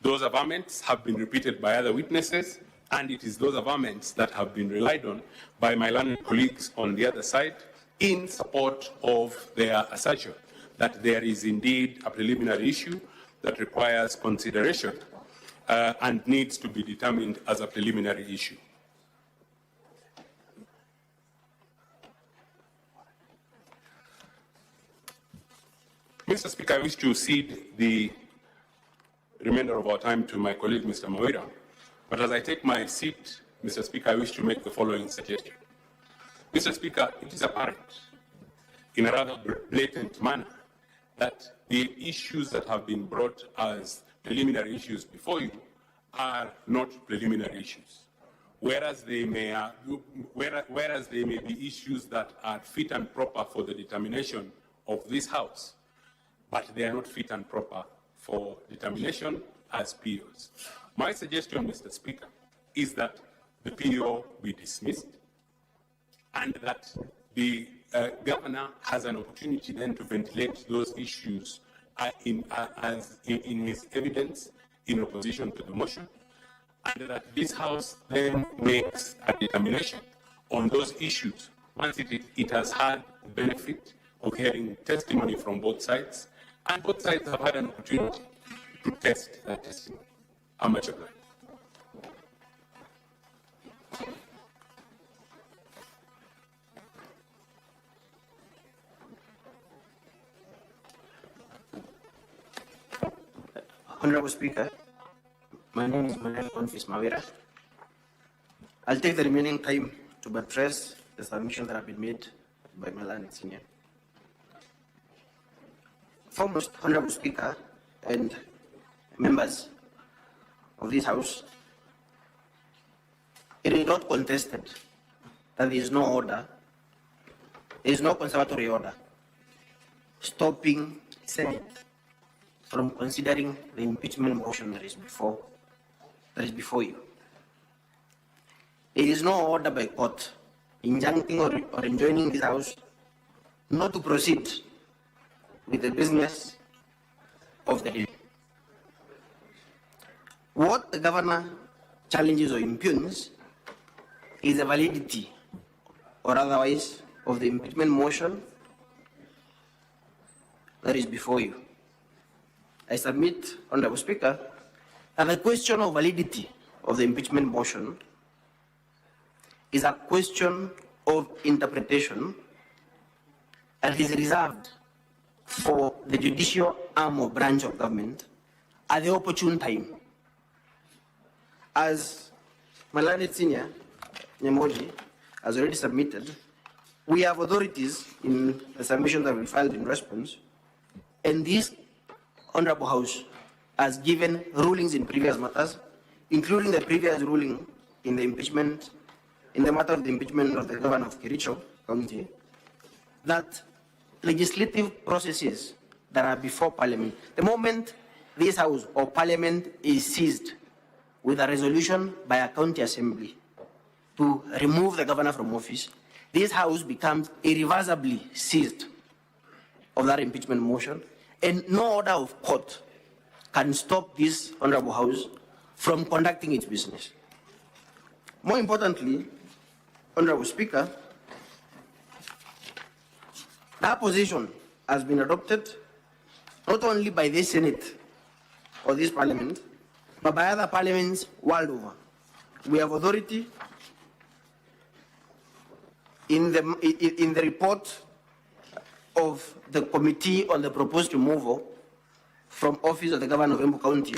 Those averments have been repeated by other witnesses, and it is those averments that have been relied on by my learned colleagues on the other side in support of their assertion that there is indeed a preliminary issue that requires consideration and needs to be determined as a preliminary issue. Mr. Speaker, I wish to cede the remainder of our time to my colleague, Mr. Mawira. But as I take my seat, Mr. Speaker, I wish to make the following suggestion. Mr. Speaker, it is apparent in a rather blatant manner that the issues that have been brought as preliminary issues before you are not preliminary issues. Whereas they may be issues that are fit and proper for the determination of this House, but they are not fit and proper for determination as POs. My suggestion, Mr. Speaker, is that the PO be dismissed and that the governor has an opportunity then to ventilate those issues in his evidence in opposition to the motion, and that this House then makes a determination on those issues once it has had the benefit of hearing testimony from both sides, and both sides have had an opportunity to test that testimony. I'm much obliged. Honorable Speaker, my name is Mawira. I'll take the remaining time to address the submissions that have been made by my learned senior. Foremost, Honorable Speaker and members of this House, it is not contested that there is no order, there is no conservatory order stopping Senate from considering the impeachment motion that is before you. There is no order by court injuncting or enjoining this House not to proceed with the business of the day. What the governor challenges or impugns is the validity or otherwise of the impeachment motion that is before you. I submit, Honorable Speaker, that the question of validity of the impeachment motion is a question of interpretation and is reserved for the judicial arm or branch of government at the opportune time. As my learned senior, Nyamoji, has already submitted, we have authorities in the submission that we filed in response, and this Honorable House has given rulings in previous matters, including the previous ruling in the impeachment, in the matter of the impeachment of the governor of Kericho County, that legislative processes that are before Parliament, the moment this House or Parliament is seized with a resolution by a county assembly to remove the governor from office, this House becomes irreversibly seized of that impeachment motion, and no order of court can stop this Honorable House from conducting its business. More importantly, Honorable Speaker, that position has been adopted not only by this Senate or this Parliament, but by other parliaments world over. We have authority in the report of the committee on the proposed removal from office of the governor of Embu County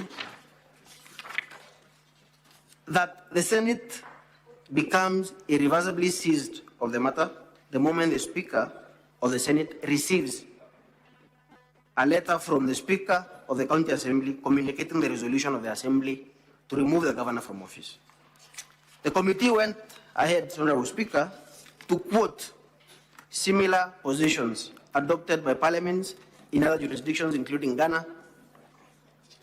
that the Senate becomes irreversibly seized of the matter the moment the Speaker of the Senate receives a letter from the Speaker of the County Assembly communicating the resolution of the Assembly to remove the governor from office. The committee went ahead, Honorable Speaker, to quote similar positions adopted by parliaments in other jurisdictions, including Ghana,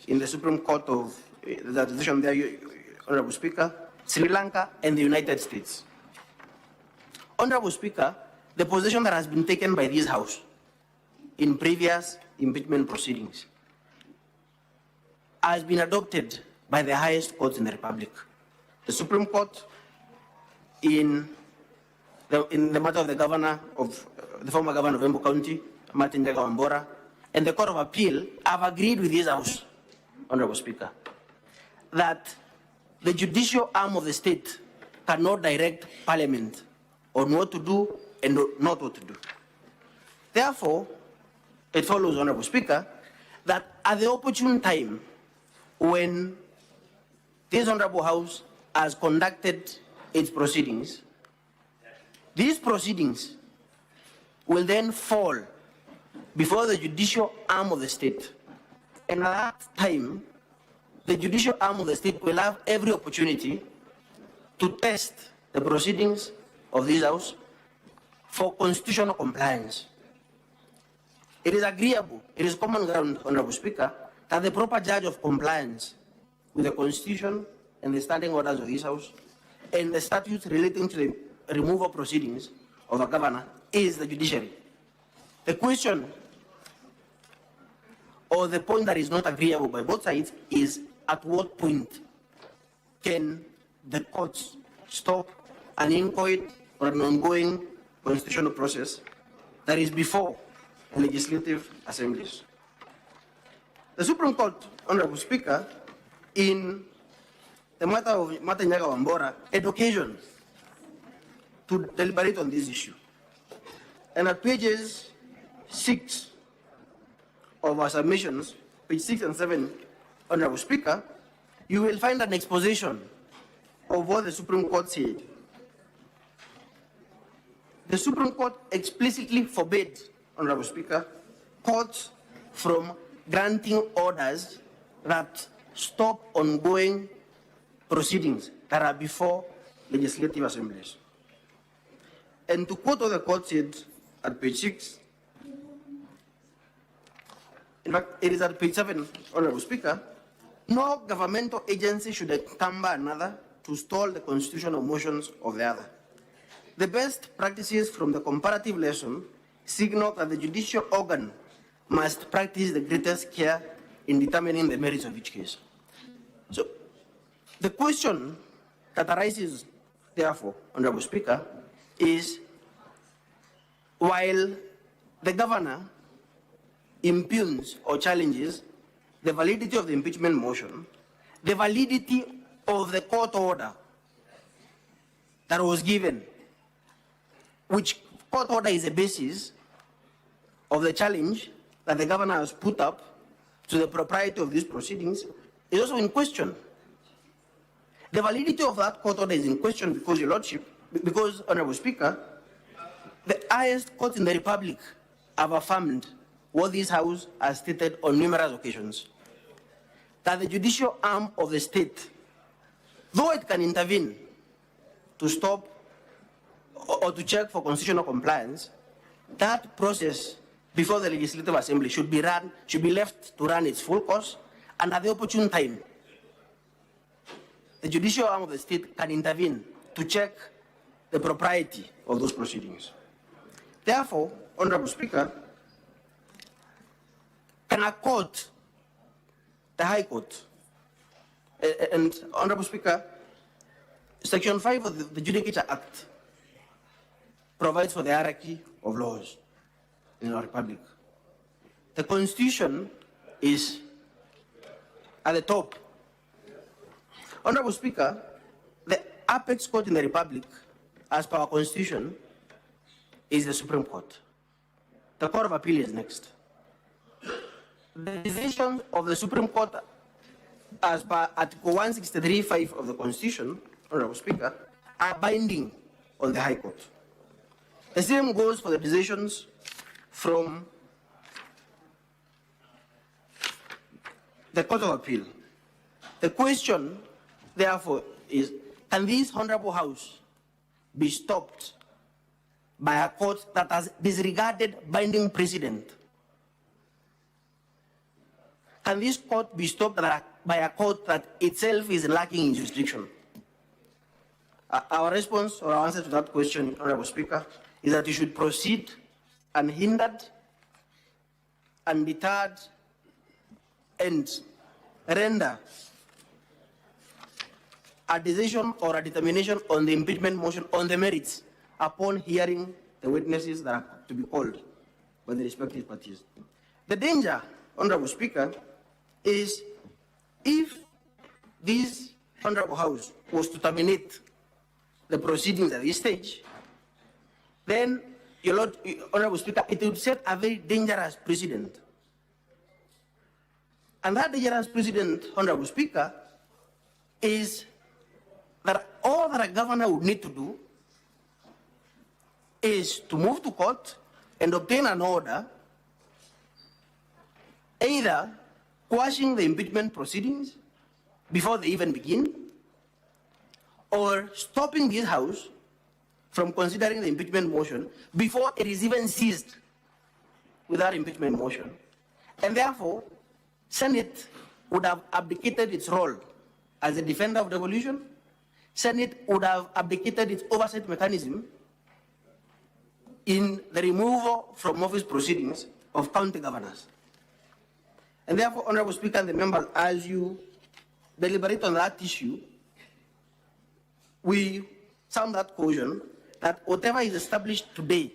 in the Supreme Court of the decision there, Honorable Speaker, Sri Lanka, and the United States. Honorable Speaker, the position that has been taken by this House in previous impeachment proceedings has been adopted by the highest courts in the Republic. The Supreme Court, in the matter of the governor of the former governor of Embu County, Martin Wambora, and the Court of Appeal have agreed with this House, Honorable Speaker, that the judicial arm of the state cannot direct Parliament on what to do and not what to do. Therefore, it follows, Honorable Speaker, that at the opportune time when this Honorable House has conducted its proceedings, these proceedings will then fall before the judicial arm of the state. And at that time, the judicial arm of the state will have every opportunity to test the proceedings of this House for constitutional compliance. It is agreeable, it is common ground, Honorable Speaker, that the proper judge of compliance with the Constitution and the standing orders of this House and the statutes relating to the removal proceedings of the governor is the judiciary. The question, or the point that is not agreeable by both sides, is at what point can the courts stop an inchoate or an ongoing constitutional process that is before the legislative assemblies. The Supreme Court, Honorable Speaker, in the matter of Martin Wambora, had occasion to deliberate on this issue. And at pages 6 of our submissions, page 6 and 7, Honorable Speaker, you will find an exposition of what the Supreme Court said. The Supreme Court explicitly forbade, Honorable Speaker, courts from granting orders that stop ongoing proceedings that are before legislative assemblies. And to quote what the court said at page 6, in fact, it is at page 7, Honorable Speaker, no governmental agency should encumber another to stall the constitutional motions of the other. The best practices from the comparative lesson signal that the judicial organ must practice the greatest care in determining the merits of each case. So, the question that arises, therefore, Honorable Speaker, is while the governor impugns or challenges the validity of the impeachment motion, the validity of the court order that was given, which court order is the basis of the challenge that the governor has put up to the propriety of these proceedings, is also in question. The validity of that court order is in question because, Your Lordship, because, Honorable Speaker, the highest court in the Republic have affirmed what this House has stated on numerous occasions, that the judicial arm of the state, though it can intervene to stop or to check for constitutional compliance, that process before the Legislative Assembly should be left to run its full course, and at the opportune time, the judicial arm of the state can intervene to check the propriety of those proceedings. Therefore, Honorable Speaker, can a court, the High Court, and Honorable Speaker, Section 5 of the Judicature Act provides for the hierarchy of laws in our Republic. The Constitution is at the top. Honorable Speaker, the apex court in the Republic, as per our Constitution, is the Supreme Court. The Court of Appeal is next. The decisions of the Supreme Court, as per Article 163(5) of the Constitution, Honorable Speaker, are binding on the High Court. The same goes for the decisions from the Court of Appeal. The question, therefore, is, can this Honorable House be stopped by a court that has disregarded binding precedent? Can this court be stopped by a court that itself is lacking in jurisdiction? Our response or our answer to that question, Honorable Speaker, is that you should proceed unhindered, undeterred, and render a decision or a determination on the impeachment motion on the merits upon hearing the witnesses that are to be called by the respective parties. The danger, Honorable Speaker, is if this Honorable House was to terminate the proceedings at this stage, then, Your Lord, Honorable Speaker, it would set a very dangerous precedent. And that dangerous precedent, Honorable Speaker, is that all that a governor would need to do is to move to court and obtain an order either quashing the impeachment proceedings before they even begin, or stopping this House from considering the impeachment motion before it is even seized with that impeachment motion. And therefore, Senate would have abdicated its role as a defender of devolution. Senate would have abdicated its oversight mechanism in the removal from office proceedings of county governors. And therefore, Honorable Speaker and the members, as you deliberate on that issue, we sound that caution that whatever is established today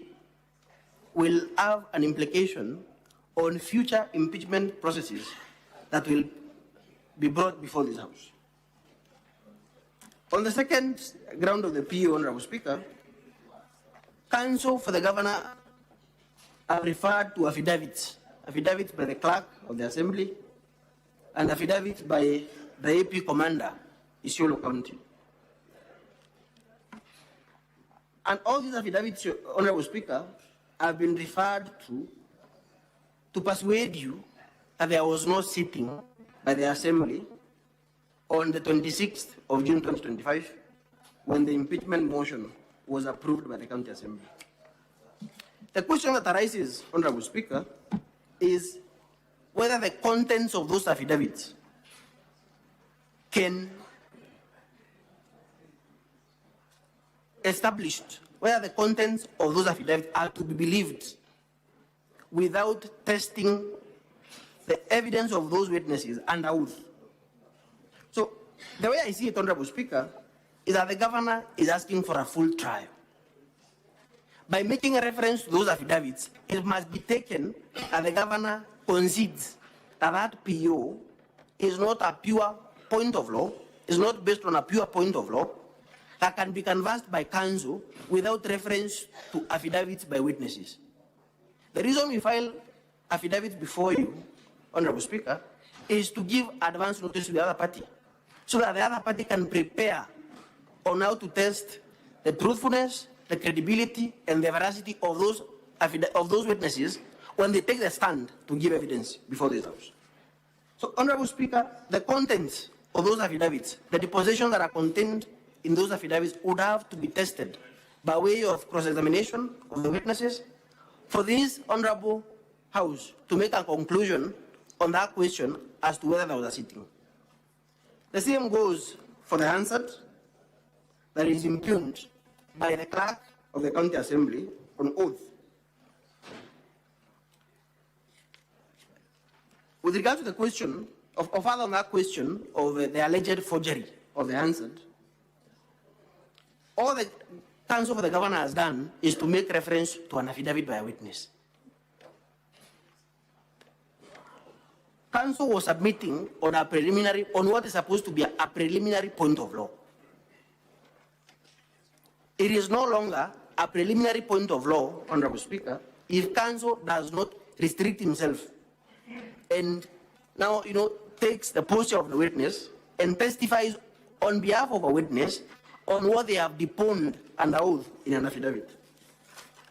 will have an implication on future impeachment processes that will be brought before this House. On the second ground of the PU, Honorable Speaker, counsel for the governor have referred to affidavits by the clerk of the assembly and affidavits by the AP commander, Isiolo County. And all these affidavits, Honorable Speaker, have been referred to persuade you that there was no sitting by the assembly on the 26th of June 2025 when the impeachment motion was approved by the county assembly. The question that arises, Honorable Speaker, is whether the contents of those affidavits can established, whether the contents of those affidavits are to be believed without testing the evidence of those witnesses under oath. So the way I see it, Honorable Speaker, is that the governor is asking for a full trial. By making a reference to those affidavits, it must be taken that the governor concedes that that PO is not a pure point of law, is not based on a pure point of law that can be canvassed by counsel without reference to affidavits by witnesses. The reason we file affidavits before you, Honorable Speaker, is to give advance notice to the other party, so that the other party can prepare on how to test the truthfulness, the credibility, and the veracity of those witnesses when they take the stand to give evidence before this House. So, Honorable Speaker, the contents of those affidavits, the depositions that are contained in those affidavits would have to be tested by way of cross-examination of the witnesses for this Honorable House to make a conclusion on that question as to whether there was a sitting. The same goes for the answer that is impugned by the clerk of the county assembly on oath. With regard to the question of further on that question of the alleged forgery of the answer, all the counsel for the governor has done is to make reference to an affidavit by a witness. Counsel was submitting on a preliminary, on what is supposed to be a preliminary point of law. It is no longer a preliminary point of law, Honorable Speaker, if counsel does not restrict himself and now, takes the posture of the witness and testifies on behalf of a witness on what they have deponed under oath in an affidavit.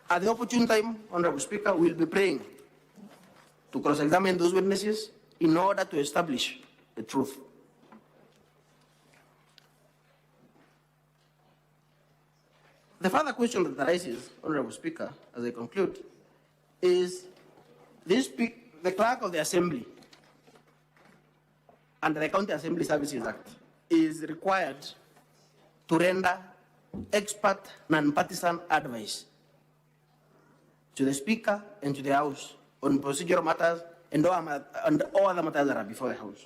At the opportune time, Honorable Speaker, we'll be praying to cross-examine those witnesses in order to establish the truth. The further question that arises, Honorable Speaker, as I conclude, is the clerk of the assembly under the County Assembly Services Act is required to render expert, non-partisan advice to the Speaker and to the House on procedural matters and all other matters that are before the House.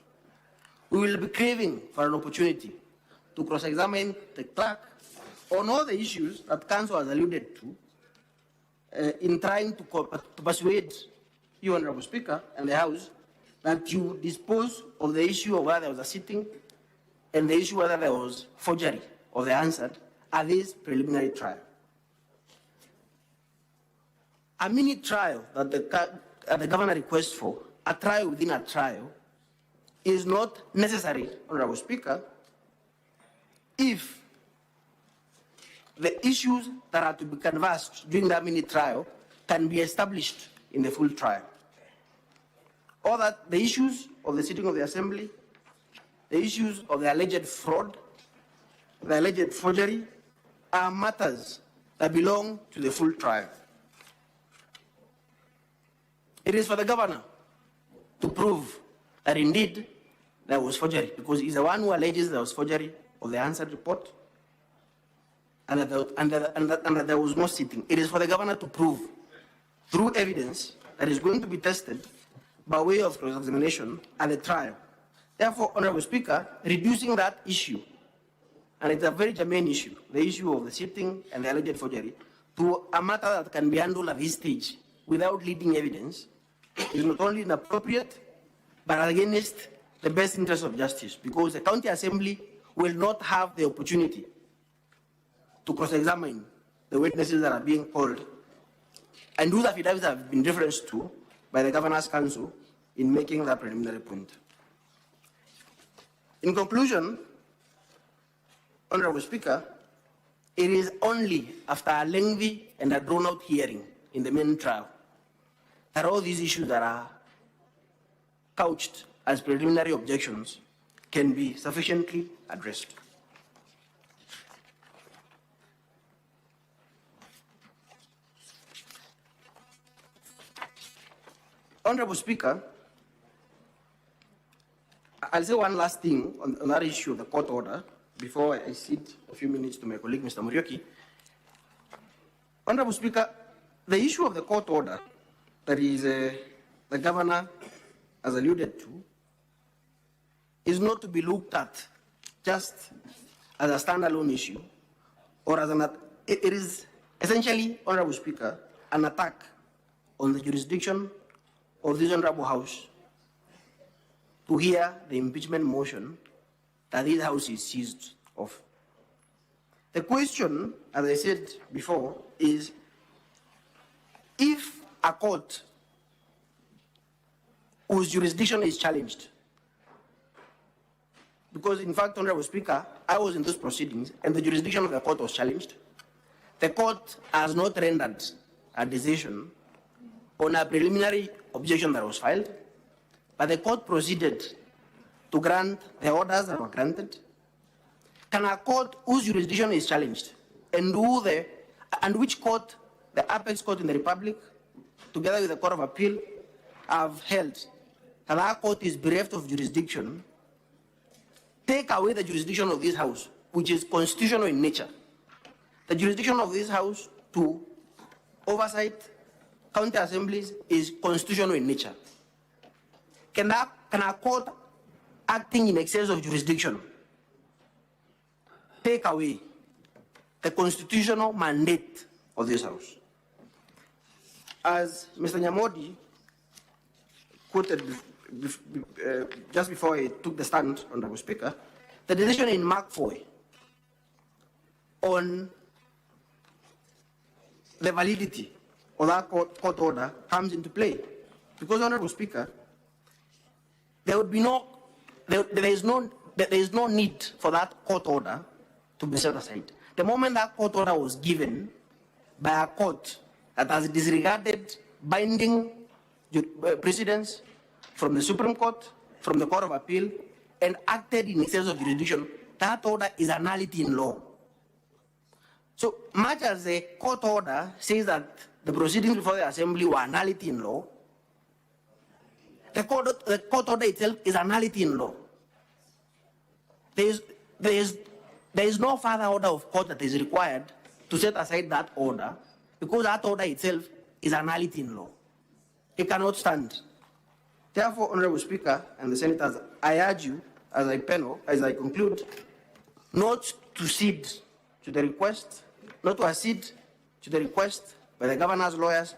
we will be craving for an opportunity to cross-examine the clerk on all the issues that Council has alluded to in trying to persuade you, Honorable Speaker, and the House that you dispose of the issue of whether there was a sitting and the issue whether there was forgery of the answer at this preliminary trial. A mini trial that the governor requests for, a trial within a trial, is not necessary, Honorable Speaker, if the issues that are to be canvassed during that mini trial can be established in the full trial. Or that the issues of the sitting of the Assembly, the issues of the alleged fraud, the alleged forgery, are matters that belong to the full trial. It is for the governor to prove that indeed there was forgery, because he's the one who alleges there was forgery of the answer report and that there was no sitting. It is for the governor to prove through evidence that is going to be tested by way of cross-examination at the trial. Therefore, Honorable Speaker, reducing that issue, and it's a very germane issue, the issue of the sitting and the alleged forgery, to a matter that can be handled at this stage without leading evidence, is not only inappropriate, but against the best interest of justice, because the County Assembly will not have the opportunity to cross-examine the witnesses that are being called and whose affidavits have been referenced to by the Governor's Council in making that preliminary point. In conclusion, Honorable Speaker, it is only after a lengthy and a drawn-out hearing in the main trial that all these issues that are couched as preliminary objections can be sufficiently addressed. Honorable Speaker, I'll say one last thing on that issue of the court order before I cede a few minutes to my colleague, Mr. Muriuki. Honorable Speaker, the issue of the court order that is the governor has alluded to is not to be looked at just as a standalone issue or as it is essentially, Honorable Speaker, an attack on the jurisdiction of this Honorable House to hear the impeachment motion that this House is seized of. The question, as I said before, is if a court whose jurisdiction is challenged, because in fact, Honorable Speaker, I was in those proceedings and the jurisdiction of the court was challenged, the court has not rendered a decision on a preliminary objection that was filed, but the court proceeded to grant the orders that were granted. Can a court whose jurisdiction is challenged and which court, the apex court in the Republic, together with the Court of Appeal, have held that our court is bereft of jurisdiction, take away the jurisdiction of this House, which is constitutional in nature, the jurisdiction of this House to oversight county assemblies is constitutional in nature. Can a court acting in excess of jurisdiction take away the constitutional mandate of this House? As Mr. Nyamodi quoted just before he took the stand, Honorable Speaker, the decision in Mark 4 on the validity of that court order comes into play. Because, Honorable Speaker, there is no need for that court order to be set aside. The moment that court order was given by a court that has disregarded binding precedents from the Supreme Court, from the Court of Appeal, and acted in excess of jurisdiction, that order is a nullity in law. So much as the court order says that the proceedings before the Assembly were a nullity in law, the court order itself is a nullity in law. There is no further order of court that is required to set aside that order, because that order itself is a nullity in law. It cannot stand. Therefore, Honorable Speaker and the Senators, I urge you as I conclude, not to accede to the request by the governor's lawyers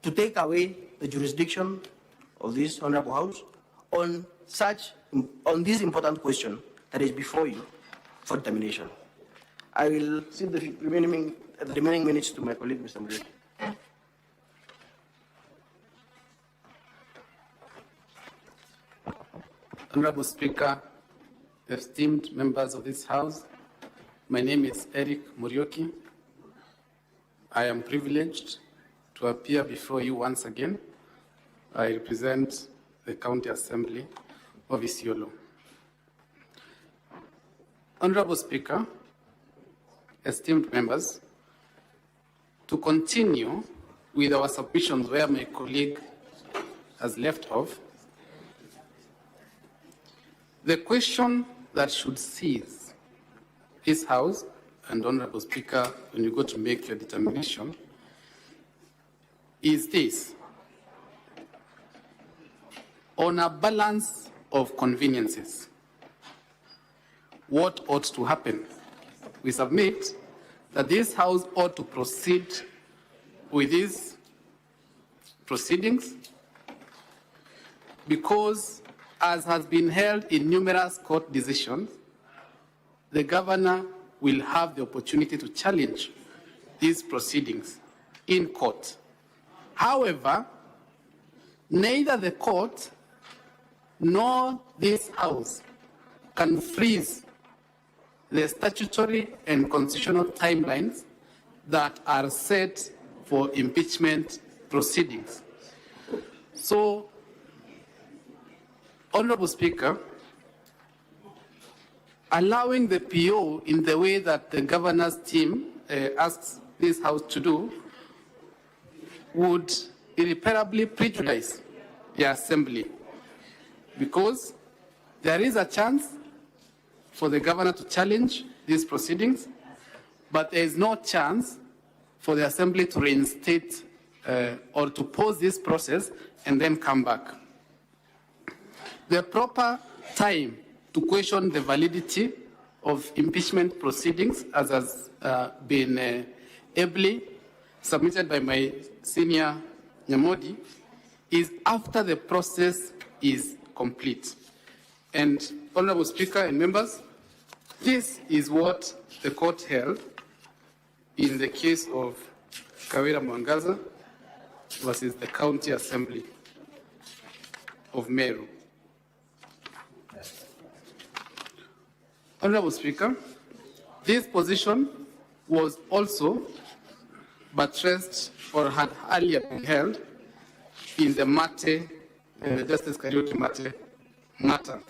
to take away the jurisdiction of this honorable house on this important question that is before you for determination. I will cede the remaining minutes to my colleague, Mr. Muriel. Honorable Speaker, esteemed members of this House, my name is Eric Murioki. I am privileged to appear before you once again. I represent the County Assembly of Isiolo. Honorable Speaker, esteemed members, to continue with our submissions where my colleague has left off, the question that should seize this House, and Honorable Speaker, when you go to make your determination, is this. On a balance of conveniences, what ought to happen? We submit that this House ought to proceed with these proceedings because, as has been held in numerous court decisions, the governor will have the opportunity to challenge these proceedings in court. However, neither the court nor this House can freeze the statutory and constitutional timelines that are set for impeachment proceedings. So, Honorable Speaker, allowing the PO in the way that the governor's team asks this House to do would irreparably prejudice the Assembly, because there is a chance for the governor to challenge these proceedings, but there is no chance for the Assembly to reinstate or to pause this process and then come back. The proper time to question the validity of impeachment proceedings, as has been ably submitted by my senior Nyamodi, is after the process is complete. And Honorable Speaker and members, this is what the court held in the case of Kawira Mwangaza versus the County Assembly of Meru. Honorable Speaker, this position was also buttressed or had earlier been held in the Mate, the Justice Kariuki Mate matter.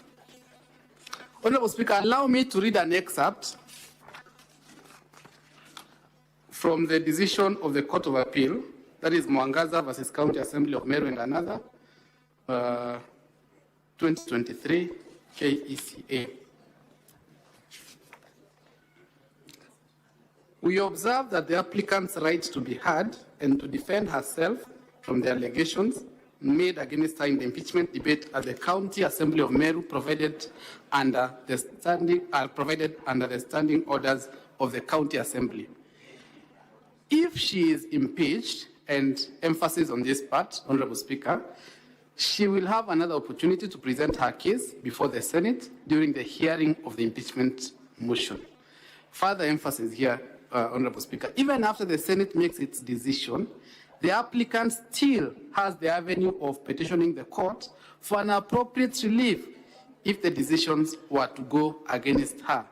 Honorable Speaker, allow me to read an excerpt from the decision of the Court of Appeal, that is Mwangaza versus County Assembly of Meru and another, 2023 KECA. We observe that the applicant's right to be heard and to defend herself from the allegations made against her in the impeachment debate at the County Assembly of Meru provided under the standing orders of the County Assembly. If she is impeached, and emphasis on this part, Honorable Speaker, she will have another opportunity to present her case before the Senate during the hearing of the impeachment motion. Further emphasis here, Honorable Speaker, even after the Senate makes its decision, the applicant still has the avenue of petitioning the court for an appropriate relief if the decisions were to go against her.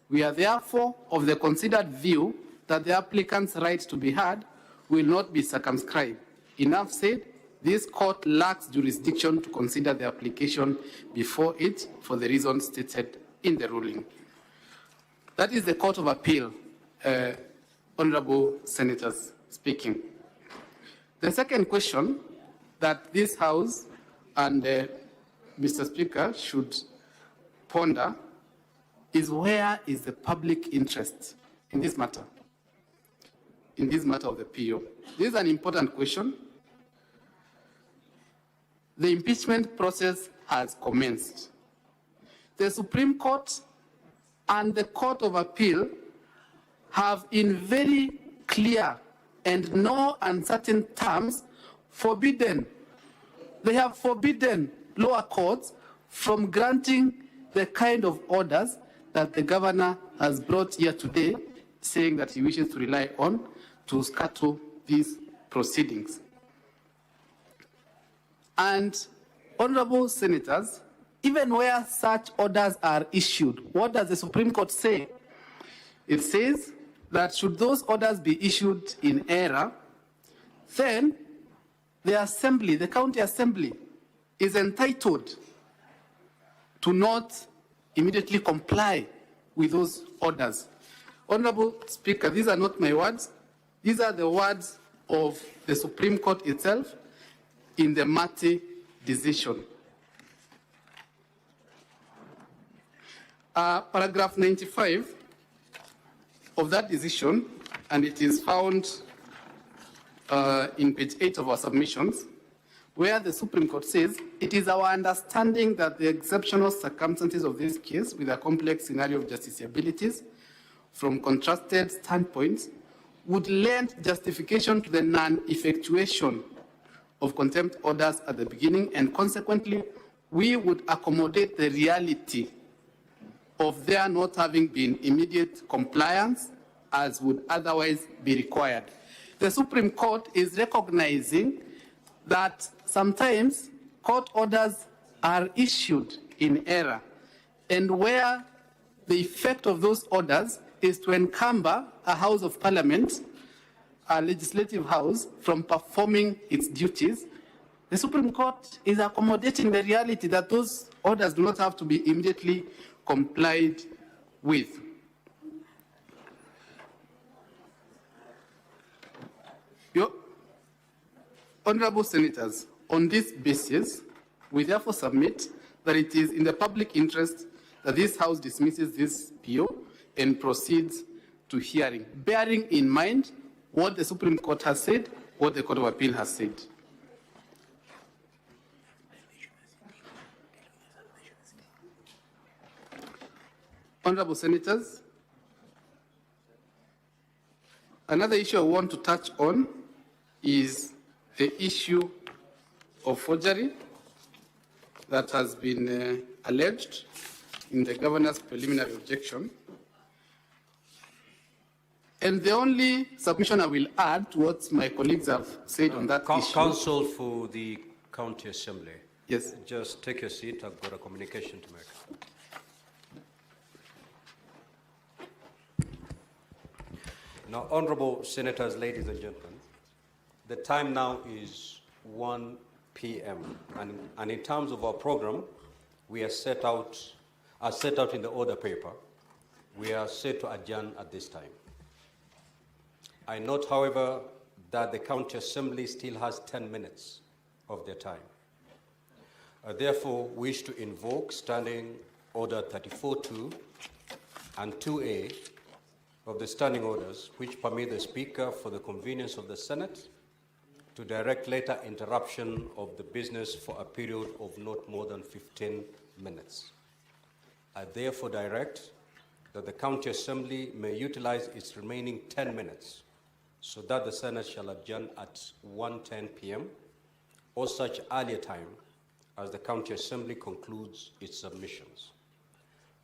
We are therefore of the considered view that the applicant's right to be heard will not be circumscribed. Enough said, this court lacks jurisdiction to consider the application before it for the reasons stated in the ruling. That is the Court of Appeal, Honorable Senators speaking. The second question that this House and Mr. Speaker should ponder is, where is the public interest in this matter? In this matter of the PO. This is an important question. The impeachment process has commenced. the Supreme Court and the Court of Appeal have in very clear and no uncertain terms forbidden. They have forbidden lower courts from granting the kind of orders that the governor has brought here today, saying that he wishes to rely on to scuttle these proceedings. And honorable senators, even where such orders are issued, what does the Supreme Court say? It says that should those orders be issued in error, then the assembly, the county assembly, is entitled to not immediately comply with those orders. Honorable Speaker, these are not my words. These are the words of the Supreme Court itself in the Mati decision. Paragraph 95 of that decision, and it is found in page 8 of our submissions, where the Supreme Court says, it is our understanding that the exceptional circumstances of this case, with a complex scenario of justiciabilities from contrasted standpoints, would lend justification to the non-effectuation of contempt orders at the beginning, and consequently, we would accommodate the reality of there not having been immediate compliance as would otherwise be required. The Supreme Court is recognizing that sometimes court orders are issued in error, and where the effect of those orders is to encumber a House of Parliament, a legislative house, from performing its duties, the Supreme Court is accommodating the reality that those orders do not have to be immediately complied with. Your honorable senators, on this basis, we therefore submit that it is in the public interest that this House dismisses this PO and proceeds to hearing, bearing in mind what the Supreme Court has said, what the Court of Appeal has said. Honorable senators, another issue I want to touch on is the issue of forgery that has been alleged in the governor's preliminary objection. And the only submission I will add to what my colleagues have said on that issue. Counsel for the County Assembly. Yes. Just take your seat. I've got a communication to make. Now, honorable senators, ladies and gentlemen, the time now is 1 p.m. And in terms of our program, we are set out in the order paper. We are set to adjourn at this time. I note, however, that the County Assembly still has 10 minutes of their time. I therefore wish to invoke Standing Order 34-2 and 2A of the standing orders, which permit the Speaker, for the convenience of the Senate, to direct later interruption of the business for a period of not more than 15 minutes. I therefore direct that the County Assembly may utilize its remaining 10 minutes so that the Senate shall adjourn at 1:10 p.m. or such earlier time as the County Assembly concludes its submissions.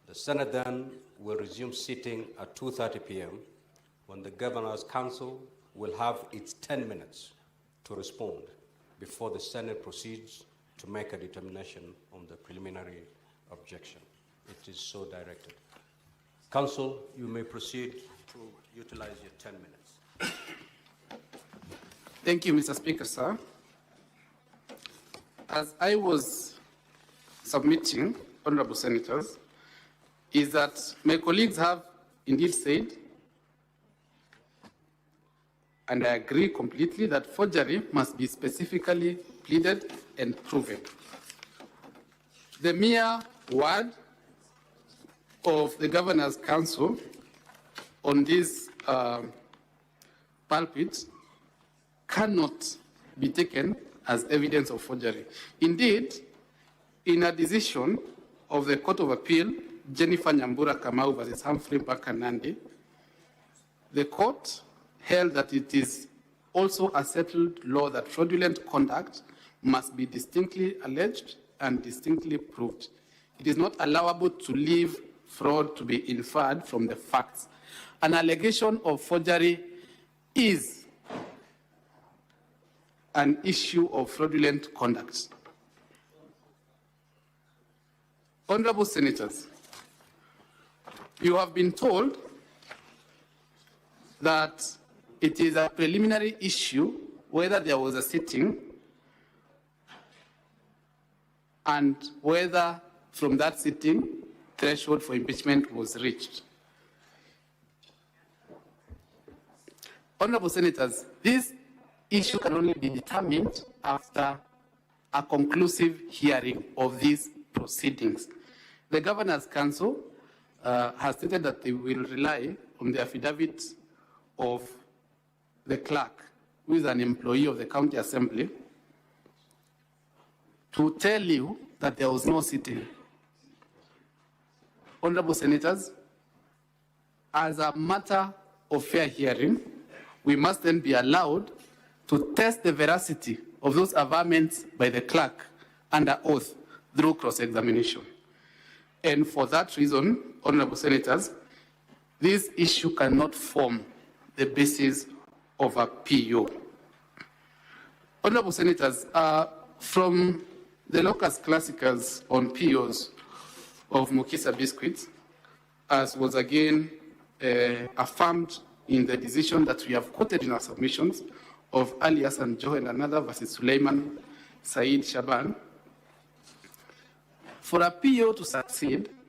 The Senate then will resume sitting at 2:30 p.m. when the Governor's Council will have its 10 minutes to respond before the Senate proceeds to make a determination on the preliminary objection. It is so directed. Council, you may proceed to utilize your 10 minutes. Thank you, Mr. Speaker, sir. As I was submitting, honorable senators, is that my colleagues have indeed said, and I agree completely, that forgery must be specifically pleaded and proven. The mere word of the Governor's Council on this pulpit cannot be taken as evidence of forgery. Indeed, in a decision of the Court of Appeal, Jennifer Nyambura Kamau versus Humphrey Bakanandi, the court held that it is also a settled law that fraudulent conduct must be distinctly alleged and distinctly proved. It is not allowable to leave fraud to be inferred from the facts. An allegation of forgery is an issue of fraudulent conduct. Honorable Senators, you have been told that it is a preliminary issue whether there was a sitting and whether from that sitting threshold for impeachment was reached. Honorable Senators, this issue can only be determined after a conclusive hearing of these proceedings. The Governor's Council has stated that they will rely on the affidavit of the clerk, who is an employee of the County Assembly, to tell you that there was no sitting. Honorable Senators, as a matter of fair hearing, we must then be allowed to test the veracity of those averments by the clerk under oath through cross-examination. And for that reason, Honorable Senators, this issue cannot form the basis of a PO. Honorable Senators, from the locus classicus on POs of Mukisa Biscuits, as was again affirmed in the decision that we have quoted in our submissions of Ali Hassan Joe and another versus Suleiman Said Shaban, for a PO to succeed,